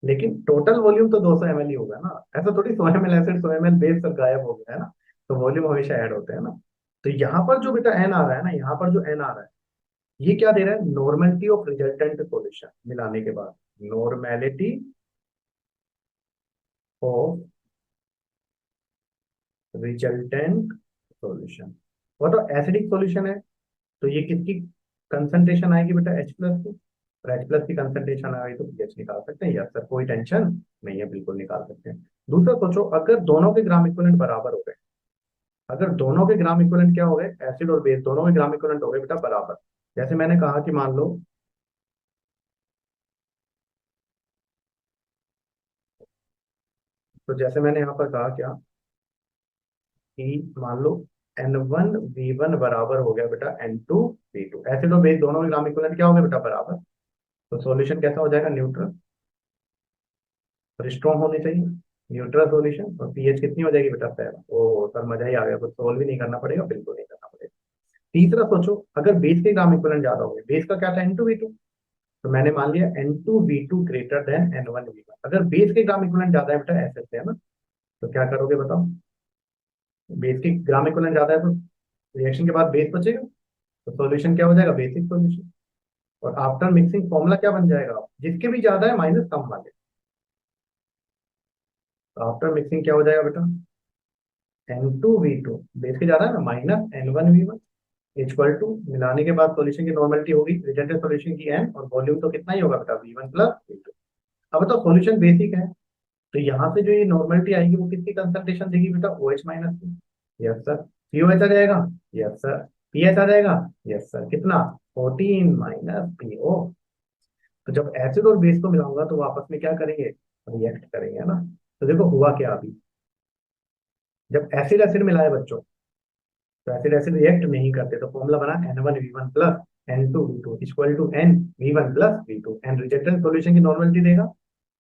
लेकिन टोटल वॉल्यूम तो 200 ml ही होगा ना। ऐसा थोड़ी 100 ml एसिड 100 ml बेस सब गायब हो गया है ना, तो वॉल्यूम हमेशा ऐड होते हैं ना। तो यहाँ पर जो बेटा एन आ रहा है ना, यहाँ पर जो एन आ रहा है, ये क्या दे रहा है? नॉर्मेलिटी ऑफ रिजल्टेंट सॉल्यूशन मिलाने के बाद, नॉर्मेलिटी ऑफ रिजल्टेंट सॉल्यूशन। वो तो एसिडिक सॉल्यूशन है, तो ये किसकी कंसंट्रेशन आएगी बेटा? H प्लस की। और H प्लस की कंसंट्रेशन आएगी तो पीएच निकाल सकते हैं। यस सर, कोई टेंशन नहीं है, बिल्कुल निकाल सकते हैं। दूसरा सोचो, अगर दोनों के ग्राम इक्विवेलेंट बराबर हो गए, अगर दोनों के ग्राम इक्विवेलेंट क्या हो गए, एसिड और बेस दोनों के ग्राम इक्विवेलेंट हो गए बेटा बराबर। जैसे मैंने कहा कि मान लो, तो जैसे मैंने यहाँ पर कहा क्या कि मान लो N1 V1 बराबर हो गया बेटा N2 V2, एसिड और बेस दोनों के ग्राम इक्विवेलेंट क्या हो गए बेटा बराबर। तो सॉल्यूशन कैसा हो जाएगा, न्यूट्रल और स्ट्रॉन्ग होनी चाहिए, न्यूट्रल सॉल्यूशन। और पीएच कितनी हो जाएगी बेटा 7। ओ सर मजा ही आ गया, कुछ सोल्व भी नहीं करना पड़ेगा, बिल्कुल नहीं करना पड़ेगा। तीसरा सोचो, अगर बेस के ग्राम इक्विवेलेंट ज्यादा हो गए, बेस का क्या था N2 V2, तो मैंने मान लिया N2 V2 greater than N1 V1। अगर बेस के ग्राम इक्विवेलेंट ज्यादा है बेटा ऐसे से है ना, तो क्या करोगे बताओ, बेस के ग्राम इक्विवेलेंट ज्यादा है तो रिएक्शन के बाद बेस बचेगा, तो सॉल्यूशन क्या हो जाएगा, बेसिक सॉल्यूशन। और आफ्टर मिक्सिंग फॉर्मूला क्या बन जाएगा, जिसके भी ज्यादा है माइनस कम वाले। तो आफ्टर मिक्सिंग क्या हो जाएगा बेटा, N2 V2 बेस के ज्यादा है ना minus N1 V1 equal to, मिलाने के बाद सॉल्यूशन की नॉर्मेलिटी होगी रिजल्टेंट सॉल्यूशन की n, और वॉल्यूम तो कितना ही होगा बेटा V1 + V2। अब तो सॉल्यूशन बेसिक है, तो यहाँ से जो ये नॉर्मेलिटी आएगी वो किसकी कंसंट्रेशन देगी बेटा, OH- की। Yes sir. POH आ जाएगा, यस सर। पीएच आ जाएगा, यस सर। कितना, 14 - PO। तो जब एसिड और बेस को मिलाऊंगा तो वो आपस में क्या करेंगे, रिएक्ट करेंगे, है ना। तो देखो हुआ क्या अभी, जब एसिड एसिड मिलाए बच्चों, तो एसिड एसिड रिएक्ट नहीं करते, तो फॉर्मूला बना N1V1 + N2V2 equal to N V1 + V2। An resultant solution की नॉर्मेलिटी देगा,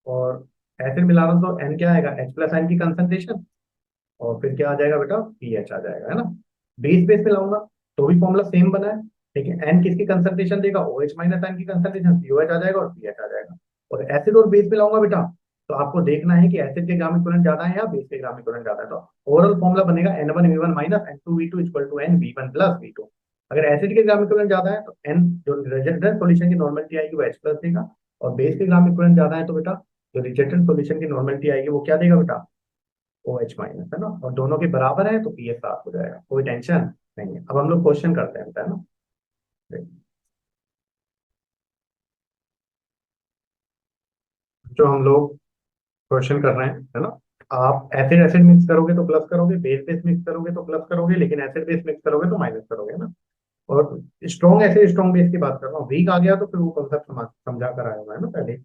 और एसिड मिला रहा हूं तो एन क्या आएगा, H+N की कंसंट्रेशन, और फिर क्या आ जाएगा बेटा, पीएच आ जाएगा, है ना। बेस बेस मिलाऊंगा तो भी फॉर्मूला सेम बना है, लेकिन एन किसकी कंसंट्रेशन देगा, OH- की कंसंट्रेशन, पीओएच आ जाएगा और पीएच आ जाएगा। और एसिड और बेस मिलाऊंगा बेटा, तो आपको देखना है कि एसिड के ग्राम इक्विवेलेंट ज्यादा है या बेस के ग्राम इक्विवेलेंट ज्यादा है। तो ओवरऑल फॉर्मूला बनेगा N1V1 - N2V2 equal to NV1 + V2। अगर एसिड के ग्राम इक्विवेलेंट ज्यादा है तो एन जो रिजल्टेंट सॉल्यूशन की नॉर्मेलिटी आएगी वो H+ देगा, और बेस के ग्राम इक्विवेलेंट ज्यादा है तो बेटा जो रिजल्टेंट सॉल्यूशन की नॉर्मेलिटी आएगी वो क्या देगा बेटा, OH- है ना। और दोनों के बराबर है तो पीएच 7 हो जाएगा, कोई टेंशन नहीं है। अब हम लोग क्वेश्चन करते हैं बेटा, है ना। जो हम लोग क्वेश्चन कर रहे हैं, है ना। आप एसिड एसिड मिक्स करोगे तो प्लस करोगे, बेस बेस मिक्स करोगे तो प्लस करोगे, लेकिन एसिड बेस मिक्स करोगे तो माइनस करोगे, है ना। और स्ट्रॉन्ग एसिड स्ट्रॉन्ग बेस की बात कर रहा हूँ, वीक आ गया तो फिर वो कॉन्सेप्ट समझा कर आया हुआ है ना पहले।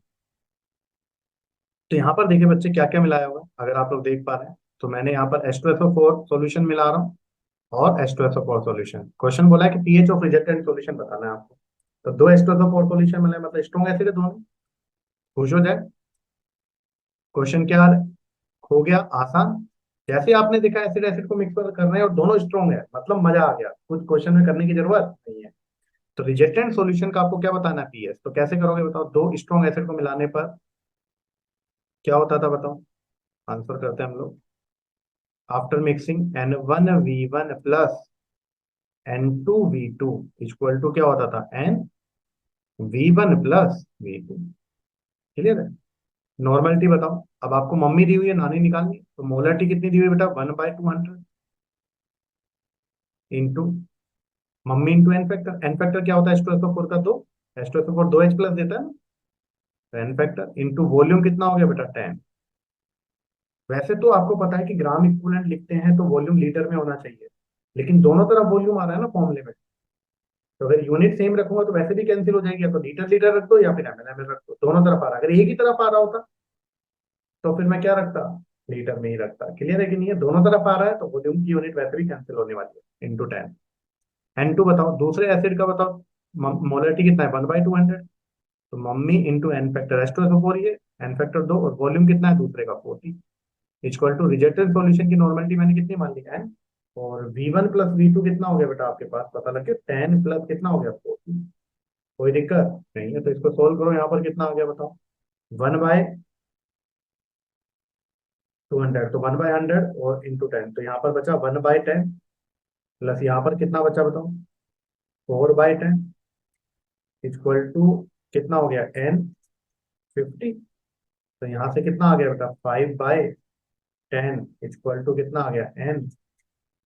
तो यहाँ पर देखिए बच्चे क्या क्या मिलाया हुआ है, अगर आप लोग देख पा रहे हैं, तो मैंने यहाँ पर H2SO4 सॉल्यूशन मिला रहा हूँ, और H2SO4 सॉल्यूशन। क्वेश्चन बोला है कि पीएच ऑफ रिजेक्टेंट सॉल्यूशन बताना है आपको। तो दो H2SO4 सॉल्यूशन मिले, मतलब स्ट्रॉन्ग एसिड है दोनों, खुश हो जाए। क्वेश्चन क्या हो गया आसान, जैसे आपने देखा एसिड एसिड को मिक्स कर रहे हैं और दोनों स्ट्रॉन्ग है, मतलब मजा आ गया, कुछ क्वेश्चन में करने की जरूरत नहीं है। तो रिजेक्टेंट सॉल्यूशन का आपको क्या बताना है, पीएच। तो कैसे करोगे बताओ, दो स्ट्रॉन्ग एसिड को मिलाने पर क्या होता था बताओ, आंसर करते हैं हम लोग। After mixing N1V1 + N2V2 equal to क्या होता था, N V1 + V2। क्लियर है। नॉर्मलिटी बताओ, अब आपको मम्मी दी हुई है, नानी निकालनी है, तो मोलरिटी कितनी दी हुई है बेटा, 1/200 into mummy into N factor. N factor क्या होता है H2SO4 का, दो। H2SO4 2H+ देता है ना, तो एन फैक्टर इंटू वॉल्यूम कितना हो गया बेटा 10। वैसे तो आपको पता है कि ग्राम इक्विवेलेंट लिखते हैं तो वॉल्यूम लीटर में होना चाहिए, लेकिन दोनों तरफ वॉल्यूम आ रहा है ना फॉर्मूले में, तो अगर यूनिट सेम रखूंगा तो वैसे भी कैंसिल हो जाएगी, या तो लीटर लीटर रख दो या फिर ml रख दो, दोनों तरफ आ रहा है। अगर एक ही तरफ आ रहा होता तो फिर मैं क्या रखता, लीटर में ही रखता। क्लियर है कि नहीं है, दोनों तरफ आ रहा है तो वॉल्यूम की यूनिट वैसे भी कैंसिल होने वाली है, इंटू 10। N2 बताओ, दूसरे एसिड का बताओ, मोलरिटी कितना है, 1/200। तो mummy into N factor H2SO4 ये, एन फैक्टर दो, और वॉल्यूम कितना है दूसरे का 40 इक्वल टू रिजेक्टेड सॉल्यूशन की नॉर्मेलिटी मैंने कितनी मान ली, एन। और V1 + V2 कितना हो गया बेटा आपके पास, पता लग गया, 10 प्लस कितना हो गया 40। कोई दिक्कत नहीं है, तो इसको सोल्व करो, यहाँ पर कितना आ गया बताओ, 1/200। तो 1/100 और इंटू 10, तो यहाँ पर बचा 1/10, प्लस यहाँ पर कितना बचा बताओ, 4/10 इक्वल टू कितना हो गया, N 50। तो यहाँ से कितना आ गया बेटा, 5/10 इक्वल टू कितना आ गया, N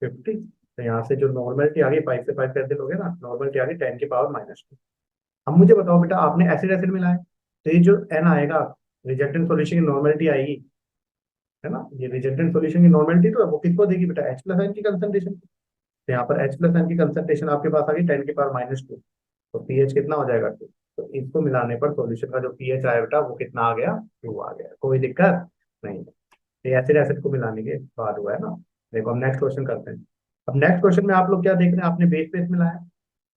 50। तो यहाँ से जो नॉर्मलिटी आ गई, 5 से 5 कैंसिल हो गया ना, नॉर्मलिटी आ गई 10⁻²। अब मुझे बताओ बेटा, आपने एसिड एसिड मिलाया, तो ये जो एन आएगा रिजेक्टेंट सॉल्यूशन की नॉर्मलिटी आएगी, है ना। ये रिजल्टेंट सॉल्यूशन की नॉर्मेलिटी तो है, वो किसको देगी बेटा, H प्लस एन की कंसंट्रेशन। तो यहाँ पर H प्लस एन की कंसंट्रेशन आपके पास आ गई 10⁻²। तो पीएच कितना हो जाएगा 2। तो इसको मिलाने पर सॉल्यूशन का जो पीएच आया बेटा वो कितना आ गया, 2 आ गया। कोई दिक्कत नहीं। ये एसिड एसिड को मिलाने के बाद हुआ है ना। देखो हम नेक्स्ट क्वेश्चन करते हैं। अब नेक्स्ट क्वेश्चन में आप लोग क्या देख रहे हैं, आपने बेस बेस मिलाया।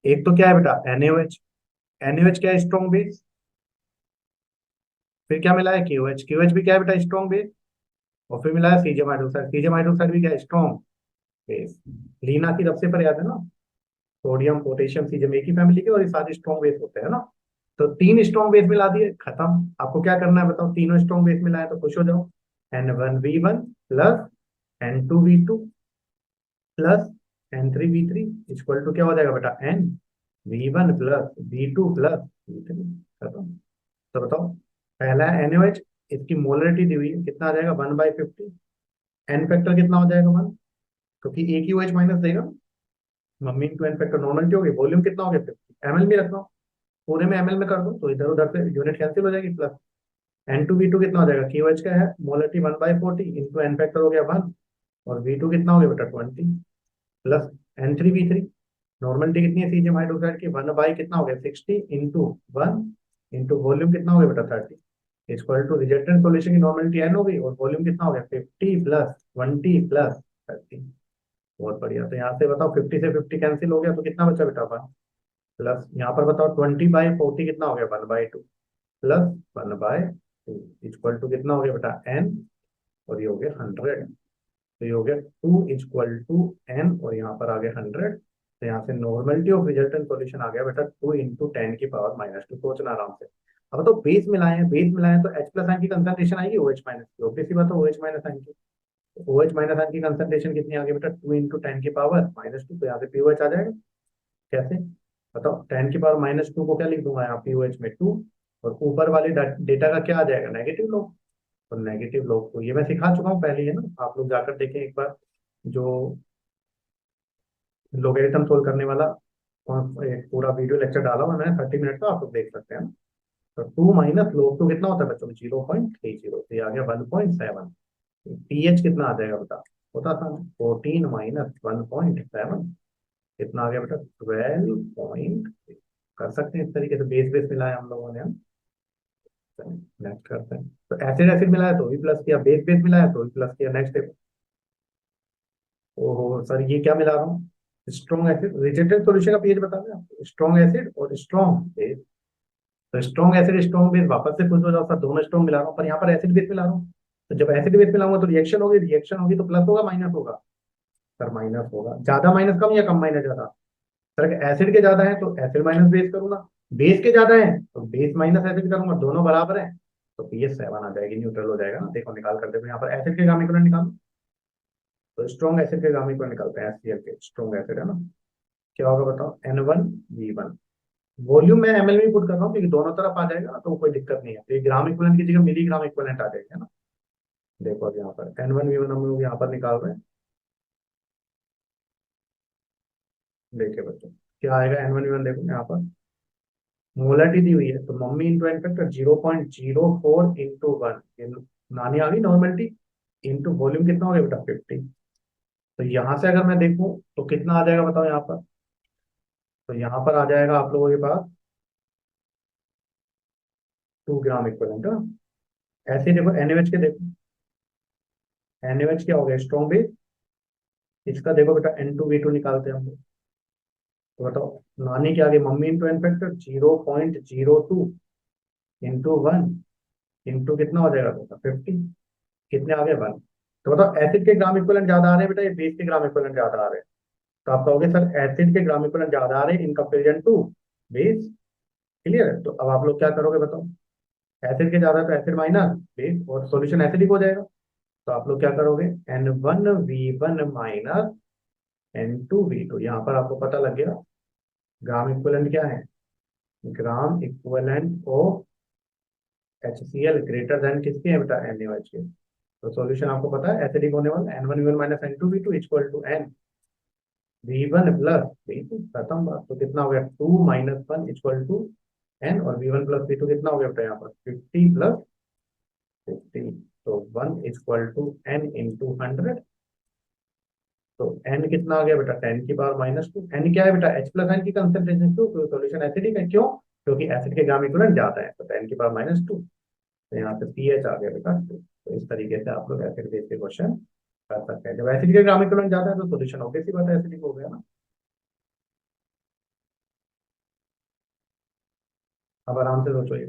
एक तो क्या है बेटा, NaOH। NaOH क्या है, स्ट्रॉन्ग बेस। फिर क्या मिला है, KOH। KOH भी क्या है बेटा, स्ट्रॉन्ग बेस। और फिर मिला है सीजियम हाइड्रोक्साइड। सीजियम हाइड्रोक्साइड भी क्या है, स्ट्रॉन्ग बेस। लीना की रब से पर याद है ना, सोडियम पोटेशियम सीजियम एक ही फैमिली के और ये सारे स्ट्रॉन्ग बेस होते हैं ना। तो 3 स्ट्रॉन्ग बेस मिला दिए, खत्म। आपको क्या करना है बताओ, तीनों स्ट्रॉन्ग बेस मिलाए तो खुश हो जाओ। N1V1 plus N2V2 plus N3V3 equal to क्या हो जाएगा बेटा, N V1 plus V2 plus V3। खत्म। तो बताओ, पहला है NaOH, इसकी मोलरिटी दी हुई है, कितना आ जाएगा 1/50। एन फैक्टर कितना हो जाएगा 1, क्योंकि एक ही OH माइनस देगा। Mummy into N factor normal होगी, वॉल्यूम कितना हो गया 50 ml में रखना, पूरे में ml में कर दो तो इधर उधर से यूनिट कैंसिल हो जाएगी। प्लस N2V2 कितना हो जाएगा, KOH का है मोलरिटी 1/40 इंटू एन फैक्टर हो गया 1, और V2 कितना हो गया बेटा 20, प्लस N3V3 नॉर्मलिटी कितनी है सीजियम हाइड्रोक्साइड की, 1 बाई कितना हो गया 60 इंटू 1 इंटू वॉल्यूम कितना हो गया बेटा 30 इक्वल टू रिजल्टेंट सॉल्यूशन की नॉर्मलिटी n हो गई और वॉल्यूम कितना हो गया 50 प्लस 20 प्लस 30। बहुत बढ़िया। तो यहाँ से बताओ 50 से 50 कैंसिल हो गया तो कितना बचा बेटा 1, प्लस यहाँ पर बताओ 20/40 कितना हो गया 1/2 प्लस 1/2 इक्वल टू कितना हो गया बेटा n, और ये हो गया 100। तो ये हो गया 2 = n, और यहाँ पर आ गया 100। तो यहाँ से नॉर्मलिटी ऑफ रिजल्टेंट सॉल्यूशन आ गया बेटा 2 × 10⁻²। सोचना आराम से। अब तो बेस मिलाए हैं, बेस मिलाए हैं तो H प्लस आयन की कंसंट्रेशन आएगी OH माइनस की, ऑब्वियस सी बात है OH माइनस आयन की। OH माइनस आयन की कंसंट्रेशन कितनी आ गई बेटा 2 × 10⁻²। तो यहाँ से POH आ जाएगा। कैसे बताओ, 10⁻²को क्या लिख दूंगा यहाँ POH में 2, और ऊपर वाले डेटा का क्या आ जाएगा, नेगेटिव लॉग। तो नेगेटिव लॉग को ये मैं सिखा चुका हूँ पहले, है ना, आप लोग जाकर देखें एक बार। जो लोगेरिथम सोल्व करने वाला एक पूरा वीडियो लेक्चर डाला हुआ है मैंने 30 मिनट का, आप लोग देख सकते हैं ना। तो 2 माइनस log 2 कितना होता है बच्चों, 0.30, तो ये आ गया 1.7। पीएच कितना आ जाएगा बता, होता था 14 - 1.7 कितना आ गया बेटा 12 कर सकते हैं इस तरीके से, बेस बेस मिलाया हम लोगों ने। हम नेक्स्ट करते हैं। तो एसिड एसिड मिलाया तो भी प्लस किया, बेस बेस मिलाया तो भी प्लस किया। नेक्स्ट। ओहो सर ये क्या मिला रहा हूँ, स्ट्रॉन्ग एसिड रिजेक्टेड सॉल्यूशन का पीएच बता दें आपको, स्ट्रॉन्ग एसिड और स्ट्रॉन्ग बेस। तो स्ट्रॉन्ग एसिड स्ट्रॉन्ग बेस वापस से पूछ हो जाओ सर, दोनों स्ट्रॉन्ग मिला रहा हूँ पर यहाँ पर एसिड बेस मिला रहा हूँ। तो जब एसिड बेस मिलाऊंगा तो रिएक्शन होगी तो प्लस होगा माइनस होगा, सर माइनस होगा। ज्यादा माइनस कम या कम माइनस ज्यादा, सर अगर एसिड के ज्यादा है तो एसिड माइनस बेस करूंगा, बेस के ज्यादा है तो बेस माइनस एसिड करूंगा, दोनों बराबर है तो पीएच 7 आ जाएगी, न्यूट्रल हो जाएगा ना। देखो निकाल कर देखो यहाँ पर एसिड के गामा इक्विवेलेंट निकालो। तो स्ट्रॉन्ग एसिड के गामा इक्विवेलेंट निकालते हैं, HCl के स्ट्रॉन्ग एसिड है ना। क्या होगा बताओ, N1V1। वॉल्यूम में ml में पुट कर रहा हूँ क्योंकि दोनों तरफ आ जाएगा तो कोई दिक्कत नहीं है। तो ये ग्राम इक्विवेलेंट की जगह मिलीग्राम इक्विवेलेंट आ जाएगा ना। देखो अब यहाँ पर N1V1 हम लोग यहाँ पर निकाल रहे हैं। देखिए बच्चों क्या आएगा N1V1, देखो यहाँ पर मोलरिटी दी हुई है तो मम्मी इंटू एन फैक्टर 0.04 × 1, नानी आ गई नॉर्मलिटी, इंटू वॉल्यूम कितना हो गया बेटा 50। तो यहाँ से अगर मैं देखूं तो कितना आ जाएगा बताओ यहाँ पर, तो यहाँ पर आ जाएगा आप लोगों के पास 2 ग्राम इक्विवेलेंट। ऐसे ही देखो NaOH के देखो, NaOH क्या हो गया स्ट्रॉन्ग बेस, इसका देखो बेटा N2V2 निकालते हैं हम लोग। तो बताओ नानी क्या आ गई, mummy into N factor 0.02 into 1 into कितना हो जाएगा बेटा 50, कितने आ गए 1। तो बताओ एसिड के ग्राम इक्विवेलेंट ज्यादा आ रहे हैं बेटा, ये बेस के ग्राम इक्विवेलेंट ज्यादा आ रहे हैं। तो आप कहोगे सर एसिड के ग्राम इक्विवेलेंट ज्यादा आ रहे हैं in comparison to base. Clear है। तो अब आप लोग क्या करोगे बताओ, एसिड के ज्यादा है तो एसिड माइनस बेस और सॉल्यूशन एसिडिक हो जाएगा। तो आप लोग क्या करोगे, N1V1 माइनस N2V2, यहाँ पर आपको पता लग गया ग्राम इक्विवेलेंट क्या है, gram equivalent of HCl greater than किसके है बेटा NaOH के। तो सॉल्यूशन आपको पता है एसिडिक होने वाला N1V1 minus N2V2 equal to N V1 plus V2। खत्म बात। तो कितना हो गया 2 - 1 इक्वल टू N, और V1 प्लस V2 कितना हो गया बेटा यहाँ पर 50 प्लस 50। तो 1 = n × 100। तो n कितना आ गया बेटा, 10⁻²। n क्या है बेटा, H+n की कंसेंट्रेशन। क्यों, सॉल्यूशन एसिडिक है, क्यों, क्योंकि एसिड के ग्राम इक्विवेलेंट ज्यादा है, तो 10⁻²। तो यहाँ पे pH आ गया बेटा 2। तो इस तरीके से आप लोग एसिड बेस के क्वेश्चन कर सकते हैं। जब एसिड के ग्राम इक्विवेलेंट ज्यादा है तो सॉल्यूशन ऑब्वियसली बात है एसिडिक हो गया ना। अब आराम से सोचो ये।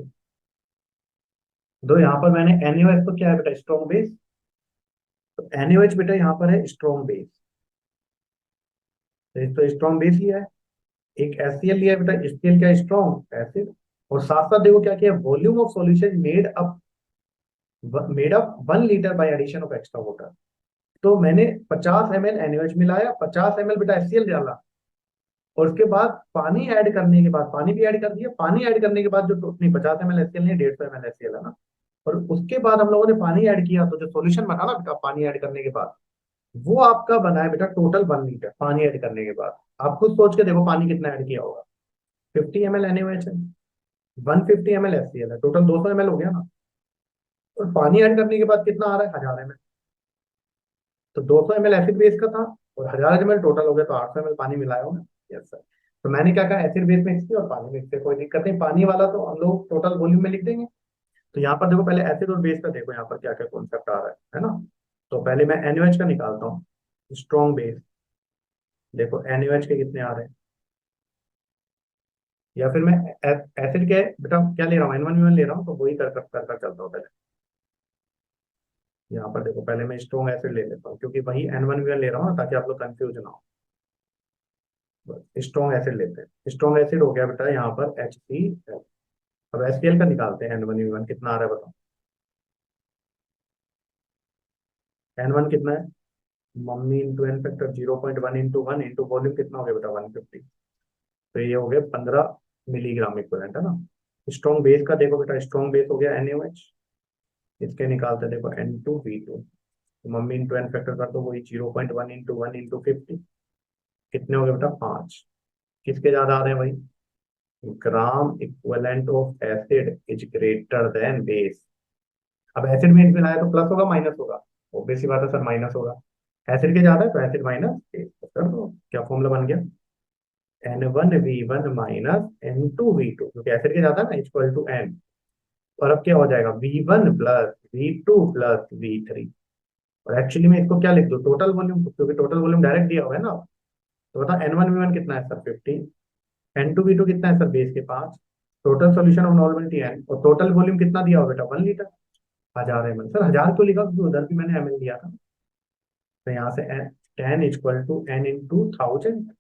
दो यहाँ पर मैंने NaOH तो क्या है बेटा, स्ट्रॉन्ग बेस। तो NaOH बेटा यहाँ पर है स्ट्रॉन्ग बेस। तो स्ट्रॉन्ग बेस लिया है। एक HCl लिया है बेटा, HCl क्या, स्ट्रॉन्ग एसिड। और साथ साथ देखो क्या किया, volume of solution made up 1 litre by addition of extra water. तो मैंने 50 ml NaOH मिलाया, 50 ml बेटा HCl डाला, और उसके बाद पानी ऐड करने के बाद, पानी भी ऐड कर दिया, पानी ऐड करने के बाद जो नहीं, 50 ml HCl नहीं, 150 ml HCl है ना। और उसके बाद हम लोगों ने पानी ऐड किया, तो जो सॉल्यूशन बना ना बेटा पानी ऐड करने के बाद, वो आपका बना है बेटा टोटल 1 लीटर पानी ऐड करने के बाद। आप खुद सोच के देखो पानी कितना ऐड किया होगा। 50 ml NaOH है, 150 ml HCl है, टोटल 200 ml हो गया ना। और पानी ऐड करने के बाद कितना आ रहा है, 1000 ml। तो 200 ml एसिड बेस का था, और 1000 ml टोटल हो गया, तो 800 ml पानी मिलाया होगा। Yes sir. तो मैंने क्या कहा, एसिड बेस मिक्स किया और पानी मिक्स किया, कोई दिक्कत नहीं, पानी वाला तो हम लोग टोटल वॉल्यूम में लिख देंगे। तो यहाँ पर देखो पहले एसिड और बेस का देखो यहाँ पर क्या क्या कॉन्सेप्ट आ रहा है ना। तो पहले मैं NaOH का निकालता हूँ, स्ट्रॉन्ग बेस। देखो NaOH के कितने आ रहे हैं, या फिर मैं एसिड के बेटा क्या ले रहा हूँ, N1V1 ले रहा हूँ, तो वही कर चलता हूँ पहले। यहाँ पर देखो पहले मैं स्ट्रॉन्ग एसिड ले लेता हूँ, क्योंकि वही N1V1 ले रहा हूँ ना, ताकि आप लोग कंफ्यूज ना हो। स्ट्रॉन्ग एसिड लेते हैं, स्ट्रॉन्ग एसिड हो गया बेटा यहाँ पर HCl। अब HCl का निकालते हैं, N1V1 कितना आ रहा है बताओ। N1 कितना है, mummy into N factor 0.1 × 1 into volume कितना हो गया बेटा, 150। तो ये हो गया 15 मिलीग्राम इक्वलेंट है ना। स्ट्रॉन्ग बेस का देखो बेटा, स्ट्रॉन्ग बेस हो गया NaOH। इसके निकालते देखो N2V2। तो मम्मी इंटू एन फैक्टर कर दो, वही 0.1 × 1 इंटू 50। कितने हो गए बेटा, 5। किसके ज्यादा आ रहे हैं भाई, gram equivalent of acid is greater than base. अब एसिड में मिलाया तो प्लस होगा माइनस होगा, ऑब्वियस सी बात है सर, माइनस होगा। एसिड के ज्यादा है तो एसिड माइनस बेस कर दो। क्या फॉर्मूला बन गया, N1V1 माइनस N2V2, क्योंकि एसिड के ज्यादा ना, इक्वल टू N। और अब क्या हो जाएगा, V1 plus V2 plus V3। और एक्चुअली में इसको क्या लिख दो, टोटल वॉल्यूम, क्योंकि टोटल वॉल्यूम डायरेक्ट दिया हुआ है ना। तो बताओ N1V1 कितना है सर, 15। N2V2 कितना है सर, बेस के 5। Total solution of normality N, और टोटल वॉल्यूम कितना दिया हुआ बेटा, 1 लीटर। 1000 ml सर, 1000 क्यों लिखा, क्योंकि उधर भी मैंने ml लिया था। तो यहाँ से 10 = N × 1000।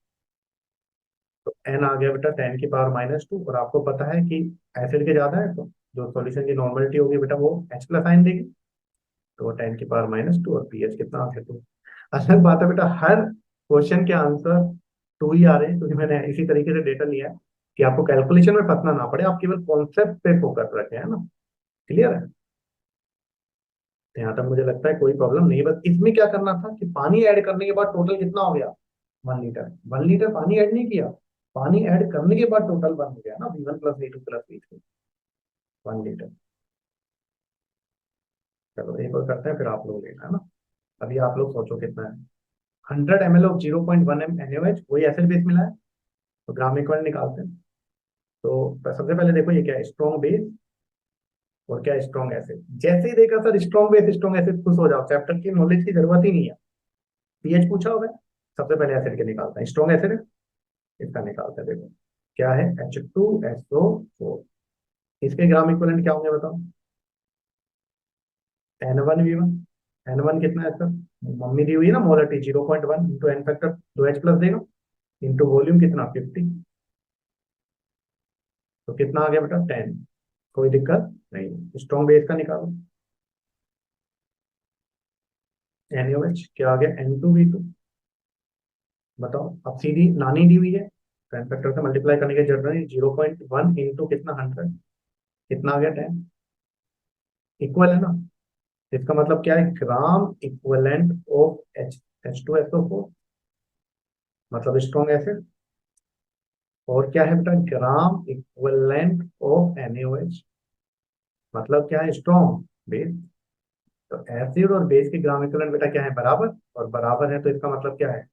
तो n आ गया बेटा 10⁻²। और आपको पता है कि एसिड के ज्यादा है, तो जो सॉल्यूशन की नॉर्मलिटी होगी बेटा वो H+ आयन देगी। तो वो 10⁻², और pH कितना आ गया 2। अलग बात है बेटा, हर क्वेश्चन के आंसर 2 ही आ रहे हैं, क्योंकि मैंने इसी तरीके से डेटा लिया है कि आपको कैलकुलेशन में फंसना ना पड़े, आप केवल कॉन्सेप्ट पे फोकस रखें, है ना। क्लियर है। तो यहाँ तक मुझे लगता है कोई प्रॉब्लम नहीं है। बस इसमें क्या करना था कि पानी ऐड करने के बाद टोटल कितना हो गया, 1 लीटर। 1 लीटर पानी ऐड नहीं किया, पानी ऐड करने के बाद टोटल 1 हो गया ना, V1 plus V2 plus V3, 1 litre. चलो एक और करते हैं, फिर आप लोग लेना है ना। अभी आप लोग सोचो कितना है, 100 ml ऑफ 0.1 NaOH, वही एसिड बेस मिला है, तो ग्राम इक्वल निकालते हैं। तो सबसे पहले देखो ये क्या है, स्ट्रॉन्ग बेस और क्या, स्ट्रॉन्ग एसिड। जैसे ही देखा sir strong base strong acid, खुश हो जाओ, चैप्टर की नॉलेज की जरूरत ही नहीं है। पीएच पूछा होगा, सबसे पहले एसिड के निकालते हैं, स्ट्रॉन्ग एसिड है, इसका निकालते हैं। देखो क्या है, H2SO4। इसके ग्राम इक्विवेलेंट क्या होंगे बताओ, N1V1। N1 कितना है सर, मम्मी दी हुई है ना, मोलरिटी 0.1 × n फैक्टर 2H+ देगा, इंटू वॉल्यूम कितना 50। तो कितना आ गया बेटा 10। कोई दिक्कत नहीं, स्ट्रॉन्ग बेस का निकालो। NaOH क्या आ गया, N2V2। बताओ, अब सीधी नानी दी हुई है, तो n फैक्टर से मल्टीप्लाई करने की जरूरत नहीं, 0.1 इंटू कितना 100, कितना आ गया 10। इक्वल है ना। इसका मतलब क्या है, ग्राम इक्विवेलेंट ऑफ H2SO4, मतलब स्ट्रॉन्ग एसिड। और क्या है बेटा, ग्राम इक्विवेलेंट ऑफ NaOH, मतलब क्या है, स्ट्रॉन्ग बेस। तो एसिड और बेस की ग्राम इक्विवेलेंट बेटा क्या है, बराबर, और बराबर है तो इसका मतलब क्या है,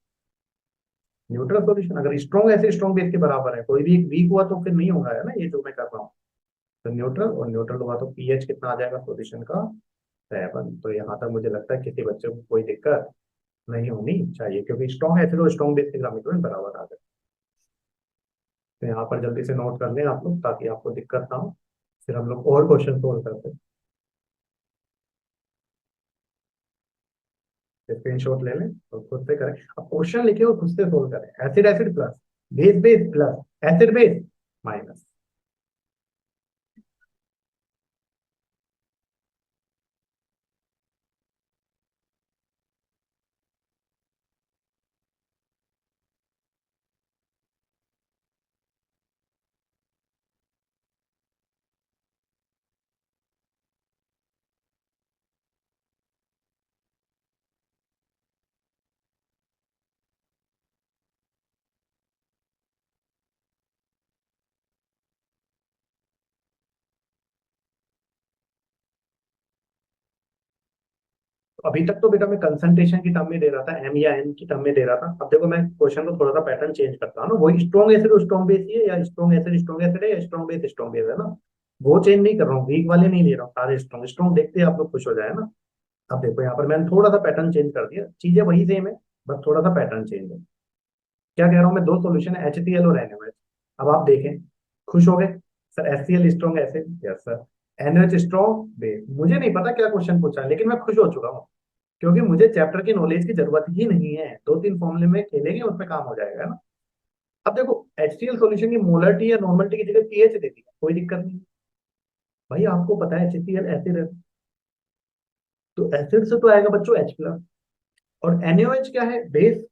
न्यूट्रल सॉल्यूशन। अगर स्ट्रॉन्ग एसिड स्ट्रॉन्ग बेस के बराबर है, कोई भी एक वीक हुआ तो फिर नहीं होगा, है ना, ये जो मैं कर रहा हूँ। तो न्यूट्रल और न्यूट्रल हुआ तो पीएच कितना आ जाएगा सॉल्यूशन का, 7। तो यहाँ तक मुझे लगता है किसी बच्चे को कोई दिक्कत नहीं होनी चाहिए, क्योंकि स्ट्रॉन्ग एसिड और स्ट्रॉन्ग बेस के ग्राम इक्विवेलेंट बराबर आ गए। तो यहाँ पर जल्दी से नोट कर लें आप लोग, ताकि आपको दिक्कत ना हो, फिर हम लोग और क्वेश्चन सोल्व करते हैं। स्क्रीनशॉट ले लें और खुद से करें। अब क्वेश्चन लिखे और खुद से सोल्व करें। Acid acid plus, base base plus, acid base minus. अभी तक तो बेटा मैं कंसंट्रेशन की टर्म में दे रहा था, एम या एन की टर्म में दे रहा था। अब देखो मैं क्वेश्चन को थोड़ा सा पैटर्न चेंज करता हूँ ना, वही स्ट्रॉन्ग एसिड और स्ट्रॉन्ग बेस ही है, या स्ट्रॉन्ग एसिड है, या स्ट्रॉन्ग बेस है ना, वो चेंज नहीं कर रहा हूँ, वीक वाले नहीं ले रहा हूँ, सारे स्ट्रॉन्ग स्ट्रॉन्ग देखते ही आप लोग खुश हो जाए ना। अब देखो यहाँ पर मैंने थोड़ा सा पैटर्न चेंज कर दिया, चीजें वही सेम है, बस थोड़ा सा पैटर्न चेंज है। क्या कह रहा हूँ मैं, दो सॉल्यूशन है, HCl और NaOH। अब आप देखें, खुश हो गए, sir HCl strong acid, yes sir, NaOH strong base. मुझे नहीं पता क्या क्वेश्चन पूछा है, लेकिन मैं खुश हो चुका हूँ, क्योंकि मुझे चैप्टर की नॉलेज की जरूरत ही नहीं है, दो तीन फॉर्मूले में खेलेंगे उसमें काम हो जाएगा ना। अब देखो, HCl सॉल्यूशन की मोलरिटी या नॉर्मलिटी की जगह पीएच देती है, कोई दिक्कत नहीं। भाई आपको पता है HCl एसिड है, तो एसिड से तो आएगा बच्चों H+, और NaOH क्या है, बेस,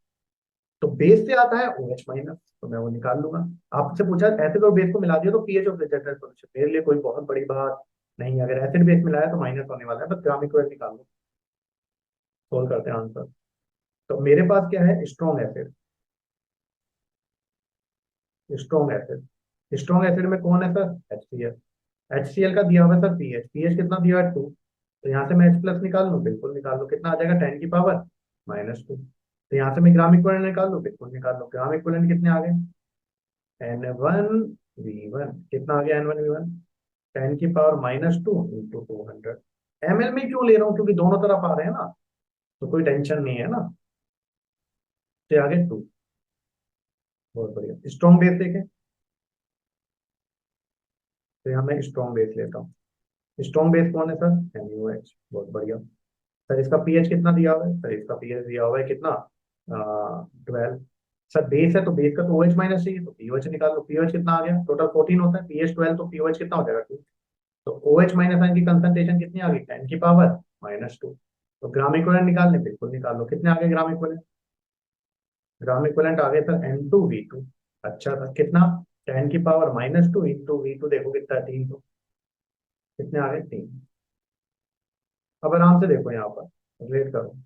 तो बेस से आता है OH माइनस, तो मैं वो निकाल लूंगा। आपसे पूछा एसिड और बेस को मिला दिया तो पीएच ऑफ रिजल्टेंट सॉल्यूशन, मेरे लिए कोई बहुत बड़ी बात नहीं है। अगर एसिड बेस मिलाया तो माइनस होने वाला है, बस ग्राम इक्विवेलेंट निकाल लो, सोल्व करते हैं आंसर। तो मेरे पास क्या है, स्ट्रॉन्ग एसिड, स्ट्रॉन्ग एसिड में कौन है सर, HCl। HCl का दिया हुआ है सर पीएच, पीएच कितना दिया है 2, तो यहाँ से मैं H+ निकाल लूँ, बिल्कुल निकाल लो, कितना आ जाएगा 10⁻⁻²। तो यहाँ से मैं ग्राम इक्विवेलेंट निकाल लूँ, बिल्कुल निकाल लो, ग्राम इक्विवेलेंट कितने आ गए, N1V1, कितना आ गया N1V1, 10⁻⁻² इंटू 200। ml में क्यों ले रहा हूँ, क्योंकि दोनों तरफ आ रहे हैं ना, तो कोई टेंशन नहीं है ना। तो आगे 2, बहुत बढ़िया। स्ट्रॉन्ग बेस देखें, तो यहाँ मैं स्ट्रॉन्ग बेस लेता हूँ। स्ट्रॉन्ग बेस कौन है सर, NaOH, बहुत बढ़िया। सर इसका पीएच कितना दिया हुआ है, सर इसका पीएच दिया हुआ है कितना, 12। सर बेस है तो बेस का तो OH माइनस चाहिए, तो पीओएच निकाल लो, पीओएच कितना आ गया, टोटल 14 होता है, पीएच 12, तो पीओएच कितना हो जाएगा 2। तो OH माइनस आयन की कंसंट्रेशन कितनी आ गई, 10⁻⁻²। तो ग्राम इक्विवेलेंट निकालने, बिल्कुल निकाल लो, कितने आ गए ग्राम इक्विवेलेंट, ग्राम इक्विवेलेंट आ गए सर N2V2। अच्छा सर कितना, 10⁻⁻² इंटू V2, देखो कितना है, 3, तो कितने आ गए 3। अब आराम से देखो यहाँ पर, रिलेट करो।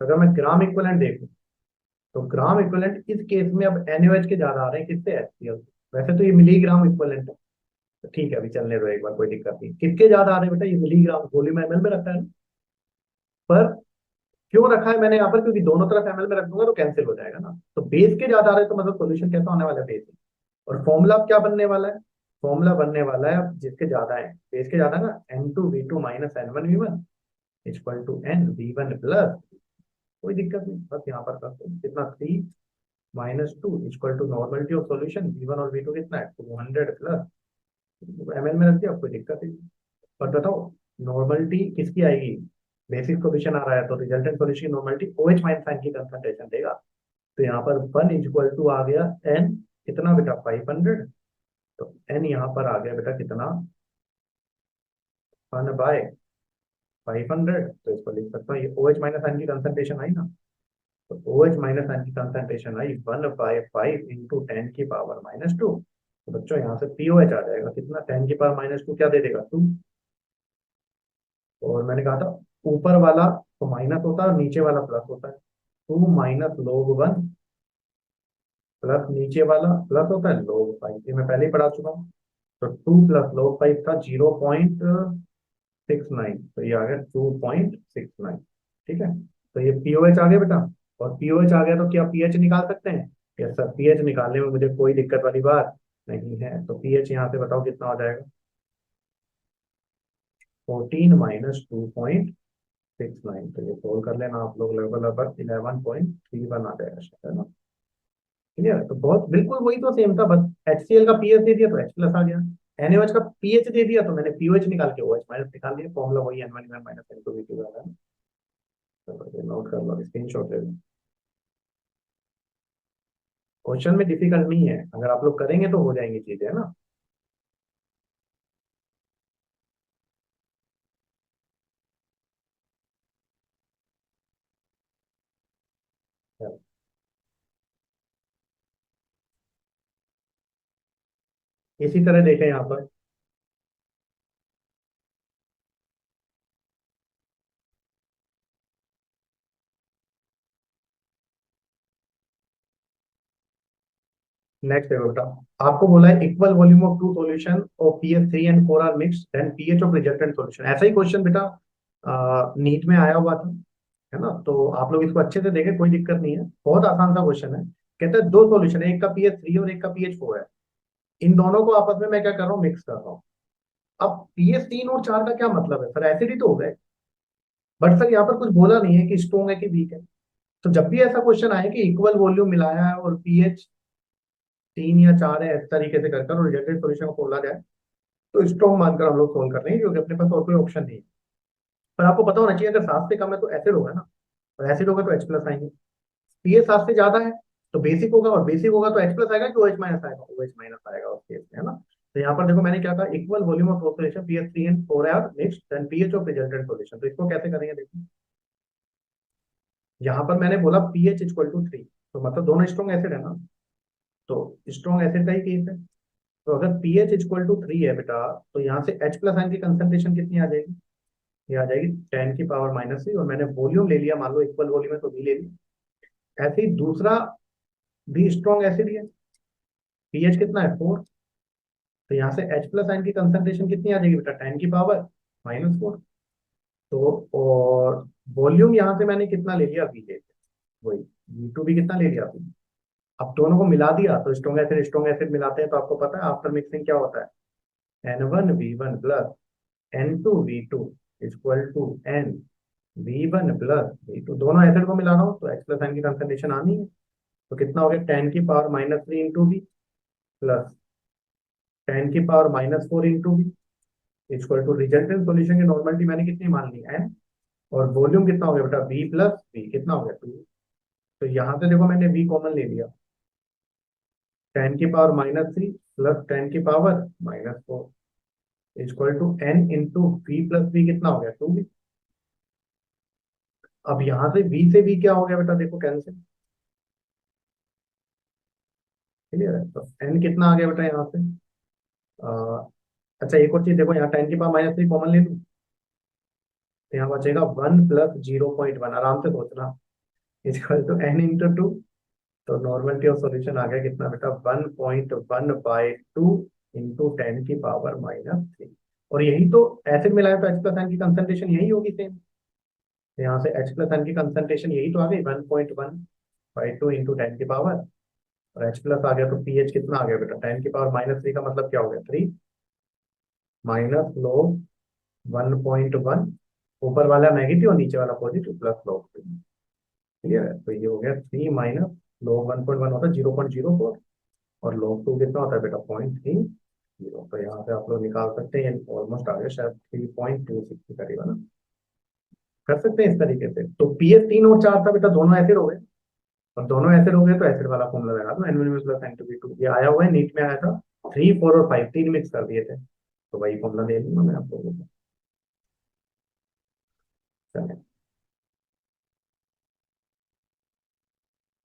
अगर मैं ग्राम इक्विवेलेंट देखूं, तो ग्राम इक्विवेलेंट इस केस में अब NaOH के ज्यादा आ रहे हैं, किससे, HCl। वैसे तो ये मिलीग्राम इक्विवेलेंट है, तो ठीक है, अभी चलने दो एक बार, कोई दिक्कत नहीं। किसके ज्यादा आ रहे हैं बेटा, ये मिलीग्राम, वॉल्यूम ml में रखा है ना। पर क्यों रखा है मैंने यहाँ पर, क्योंकि दोनों तरफ ml में रख दूंगा तो कैंसिल हो जाएगा ना। तो बेस के ज्यादा आ रहे हैं, तो मतलब सोल्यूशन कैसा होने वाला है, बेस। और फॉर्मूला क्या बनने वाला है, फॉर्मूला बनने वाला है, अब जिसके ज्यादा है, बेस के ज्यादा है ना, N2V2 minus N1V1 equal to NV1 plus, कोई दिक्कत नहीं, बस यहाँ पर करते हैं कितना, 3 - 2 equal to normality of solution, V1 और V2 कितना है, 200 प्लस, ml में रख दिया, कोई दिक्कत नहीं। और बताओ, नॉर्मलिटी किसकी आएगी, बेसिक सॉल्यूशन आ रहा है, तो रिजल्टेंट सॉल्यूशन की नॉर्मलिटी OH माइनस आयन की कंसंट्रेशन देगा। तो यहाँ पर 1 = आ गया N, कितना बेटा, 500। तो N यहाँ पर आ गया बेटा कितना, 1/500। तो इसको लिख सकता हूँ, ये OH माइनस आयन की कंसंट्रेशन आई ना, तो OH माइनस आयन की कंसंट्रेशन आई 1/5 इंटू 10⁻⁻²। तो बच्चों यहाँ से POH आ जाएगा कितना, 10⁻⁻² क्या दे देगा, 2। और मैंने कहा था, ऊपर वाला तो माइनस होता है और नीचे वाला प्लस होता है, 2 - log 1 प्लस नीचे वाला प्लस होता है log 5, ये मैं पहले ही पढ़ा चुका हूँ। तो 2 + log 5 था 0.5, 2.69, तो ये आ गया 2.69। ठीक है, तो ये पीओएच आ गया बेटा। और पीओएच आ गया तो क्या पीएच निकाल सकते हैं? यस सर, पीएच निकालने में मुझे कोई दिक्कत वाली बात नहीं है। तो पीएच यहाँ से बताओ कितना हो जाएगा? 14 - 2.69, तो ये सोल्व कर लेना आप लोग, लगभग लगभग 11.31 आ जाएगा शायद, है ना? क्लियर है? तो बहुत बिल्कुल वही तो सेम था, बस HCl का पीएच दे दिया तो H प्लस आ गया, NaOH का पीएच दे दिया तो मैंने पीओएच निकाल के OH माइनस निकाल दिया। फॉर्मूला वही N1 माइनस N2V2 है। चलो ये नोट कर लो, स्क्रीन शॉट ले लो। क्वेश्चन में डिफिकल्ट नहीं है, अगर आप लोग करेंगे तो हो जाएंगी चीजें, है ना? चलो, इसी तरह देखें यहाँ पर। नेक्स्ट है बेटा, आपको बोला है equal volume of two solution of pH 3 and 4 are mix, then pH of resultant solution. ऐसा ही क्वेश्चन बेटा नीट में आया हुआ था, है ना? तो आप लोग इसको अच्छे से देखें, कोई दिक्कत नहीं है, बहुत आसान सा क्वेश्चन है। कहता है दो सॉल्यूशन है, एक का pH 3 और एक का pH 4 है, इन दोनों को आपस में मैं क्या कर रहा हूँ, मिक्स कर रहा हूँ। अब pH 3 और 4 का क्या मतलब है सर? एसिड ही तो हो गए, बट सर यहाँ पर कुछ बोला नहीं है कि स्ट्रॉन्ग है कि वीक है। तो जब भी ऐसा क्वेश्चन आए कि इक्वल वॉल्यूम मिलाया है और pH 3 या 4 है, इस तरीके से कर और रिजल्टेंट सॉल्यूशन को खोला जाए, तो स्ट्रॉन्ग मानकर हम लोग सोल्व कर रहे हैं, क्योंकि अपने पास और कोई ऑप्शन नहीं है। पर आपको पता होना चाहिए, अगर 7 से कम है तो एसिड होगा ना, और एसिड होगा तो H प्लस आएंगे। pH 7 से ज्यादा है तो बेसिक होगा, और बेसिक होगा तो H प्लस आएगा कि OH माइनस आएगा? OH माइनस आएगा उस केस में, है ना? तो यहाँ पर देखो मैंने क्या कहा, equal volume of solution pH 3 and 4 are mixed, then pH of resultant solution. तो इसको कैसे करेंगे देखो, यहाँ पर मैंने बोला pH = 3, तो मतलब दोनों स्ट्रॉन्ग एसिड है ना, तो स्ट्रॉन्ग एसिड का ही केस है। तो अगर pH = 3 है बेटा, तो यहाँ से H प्लस आयन की कंसंट्रेशन कितनी आ जाएगी? ये आ जाएगी 10⁻⁻3, और मैंने वॉल्यूम ले लिया, मान लो इक्वल वॉल्यूम है तो भी ले लिया। ऐसे ही दूसरा भी स्ट्रॉन्ग एसिड है, पीएच कितना है 4, तो यहाँ से H प्लस आयन की कंसंट्रेशन कितनी आ जाएगी बेटा? 10⁻⁻4। तो और वॉल्यूम यहाँ से मैंने कितना ले लिया? वी ले लिया, वही V2 भी कितना ले लिया अभी। अब दोनों को मिला दिया तो स्ट्रॉन्ग एसिड मिलाते हैं तो आपको पता है आफ्टर मिक्सिंग क्या होता है, N1V1 plus N2V2 equal to N V1 plus V2। दोनों एसिड को मिला रहा हूँ तो H प्लस आयन की कंसंट्रेशन आनी है, तो कितना हो गया? 10⁻³ into V plus 10⁻⁻4 into V equal to resultant solution की नॉर्मलिटी मैंने कितनी मान ली? N। और वॉल्यूम कितना हो गया बेटा? V प्लस V कितना हो गया? 2। तो यहाँ से देखो मैंने V कॉमन ले लिया, 10⁻³ plus 10⁻⁻4 equal to N into V plus V कितना हो गया? 2V। अब यहाँ से V से V क्या हो गया बेटा? देखो कैंसिल, क्लियर है? तो N कितना आ गया बेटा यहाँ से? अ, अच्छा एक और चीज देखो, यहाँ 10⁻³ कॉमन ले लूँ तो यहाँ बचेगा 1 प्लस 0.1, आराम से सोचना, इक्वल टू N इंटू 2। तो नॉर्मलिटी ऑफ सॉल्यूशन आ गया कितना बेटा? 1.1/2 इंटू 10⁻⁻3। और यही तो एसिड मिलाया तो H प्लस आयन की कंसंट्रेशन यही होगी सेम, तो यहाँ से H प्लस आयन की कंसंट्रेशन यही तो आ गई 1.1/2 इंटू 10 की पावर, और H प्लस आ गया तो पीएच कितना आ गया बेटा? 10⁻⁻3 का मतलब क्या हो गया? 3 माइनस log 1.1, ऊपर वाला नेगेटिव और नीचे वाला पॉजिटिव, प्लस log 3। क्लियर है? तो ये हो गया 3 माइनस log 1.1 होता है 0.04, और log 2 कितना होता है बेटा? 0.30। तो यहाँ से आप लोग निकाल सकते हैं, ऑलमोस्ट आ गया शायद 3.26 के करीब, है ना? कर सकते हैं इस तरीके से। तो pH 3 और 4 था बेटा, दोनों एसिड हो गए, और दोनों एसिड हो गए तो एसिड वाला फॉर्मूला लगा दो, N1 प्लस N2V2। ये आया हुआ है नीट में, आया था 3, 4 और 5 तीन मिक्स कर दिए थे, तो वही फॉर्मूला दे दूंगा मैं आप लोगों को। चलिए,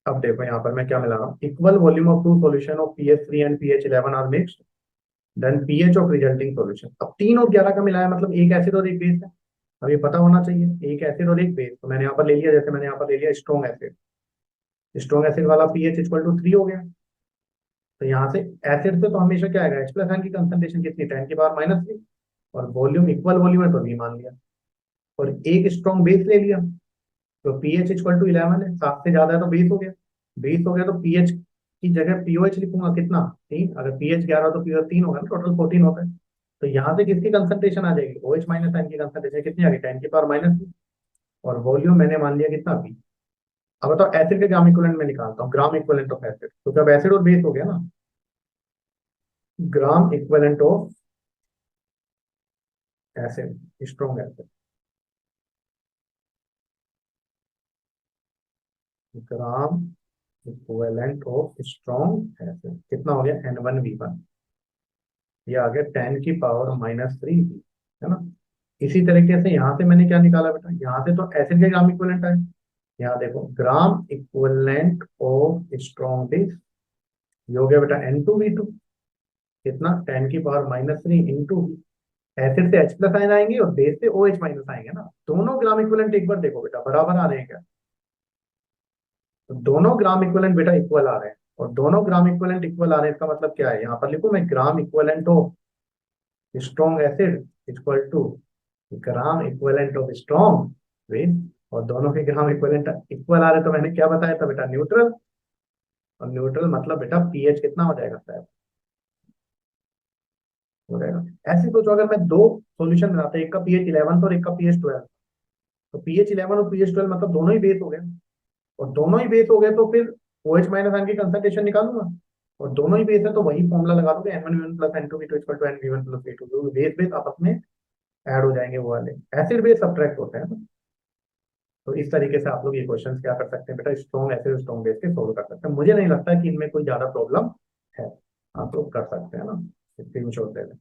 अब देखो यहाँ पर मैं क्या मिला रहा हूँ, equal volume of two solution of pH 3 and pH 11 are mixed, then pH of resulting solution. अब 3 और 11 का मिलाया, मतलब एक एसिड और एक बेस है। अब ये पता होना चाहिए, एक एसिड और एक बेस, तो मैंने यहाँ पर ले लिया, जैसे मैंने यहाँ पर ले लिया स्ट्रॉन्ग एसिड, स्ट्रॉन्ग एसिड वाला pH = 3 हो गया। तो यहाँ से एसिड से तो हमेशा क्या आएगा? H प्लस आयन की कंसंट्रेशन कितनी? 10⁻⁻3। और वॉल्यूम इक्वल वॉल्यूम है तो वी मान लिया, और एक स्ट्रॉन्ग बेस ले लिया। तो पीएच इक्वल टू 11 है, 7 से ज्यादा है तो 20 हो गया। 20 हो गया तो पीएच की जगह पीओएच लिखूंगा, कितना, 3। अगर पीएच 11 तो पीओएच 3 होगा ना, टोटल 14 होता है। तो यहाँ से किसकी कंसंट्रेशन आ जाएगी, OH माइनस आयन की कंसंट्रेशन कितनी आ गई, 10⁻⁻3। और वॉल्यूम मैंने मान लिया कितना, बी। अब बताओ एसिड के ग्राम इक्विवेलेंट में निकालता हूँ, ग्राम इक्विवेलेंट ऑफ एसिड, तो जब एसिड और बेस हो गया ना, ग्राम equivalent of acid, strong acid, gram equivalent of strong acid कितना हो गया, N1V1। ये आ गया 10⁻³ है ना। इसी तरीके से यहाँ से मैंने क्या निकाला बेटा, यहाँ से तो एसिड के ग्राम इक्विवेलेंट आए। यहाँ देखो ग्राम इक्विवेलेंट ऑफ स्ट्रॉन्ग बेस, ये हो गया बेटा N2V2, कितना, 10⁻³ इंटू, एसिड से H प्लस आयन आएंगे और बेस से OH माइनस आएंगे ना। दोनों ग्राम इक्विवेलेंट एक बार देखो बेटा बराबर आ रहे हैं क्या, तो दोनों ग्राम इक्विवेलेंट बेटा इक्वल आ रहे हैं, और दोनों ग्राम इक्विवेलेंट इक्वल आ रहे हैं, इसका मतलब क्या है, यहाँ पर लिखो मैं, gram equivalent of strong acid equal to gram equivalent of strong base. और दोनों के ग्राम इक्विवेलेंट इक्वल आ रहे हैं, तो मैंने क्या बताया था बेटा, न्यूट्रल। और न्यूट्रल मतलब बेटा पीएच कितना हो जाएगा, साहब हो जाएगा। ऐसे सोचो अगर मैं दो सॉल्यूशन बनाता, एक का पीएच 11 और एक का पीएच 12, तो पीएच 11 और पीएच 12 मतलब दोनों ही बेस हो गए, और दोनों ही बेस हो गए तो फिर OH माइनस आयन की कंसंट्रेशन निकालूंगा, और दोनों ही बेस है तो वही फॉर्मूला लगा दोगे, N1V1 plus N2V2 equal to NV1 plus V2, क्योंकि बेस बेस आपस में ऐड हो जाएंगे, वो वाले एसिड बेस सब्ट्रैक्ट होते हैं ना। तो इस तरीके से आप लोग ये क्वेश्चन क्या कर सकते हैं बेटा, स्ट्रॉन्ग एसिड स्ट्रॉन्ग बेस के सोल्व कर सकते हैं। मुझे नहीं लगता कि इनमें कोई ज्यादा प्रॉब्लम है, आप लोग कर सकते हैं ना, स्क्रीन शॉट दे दें।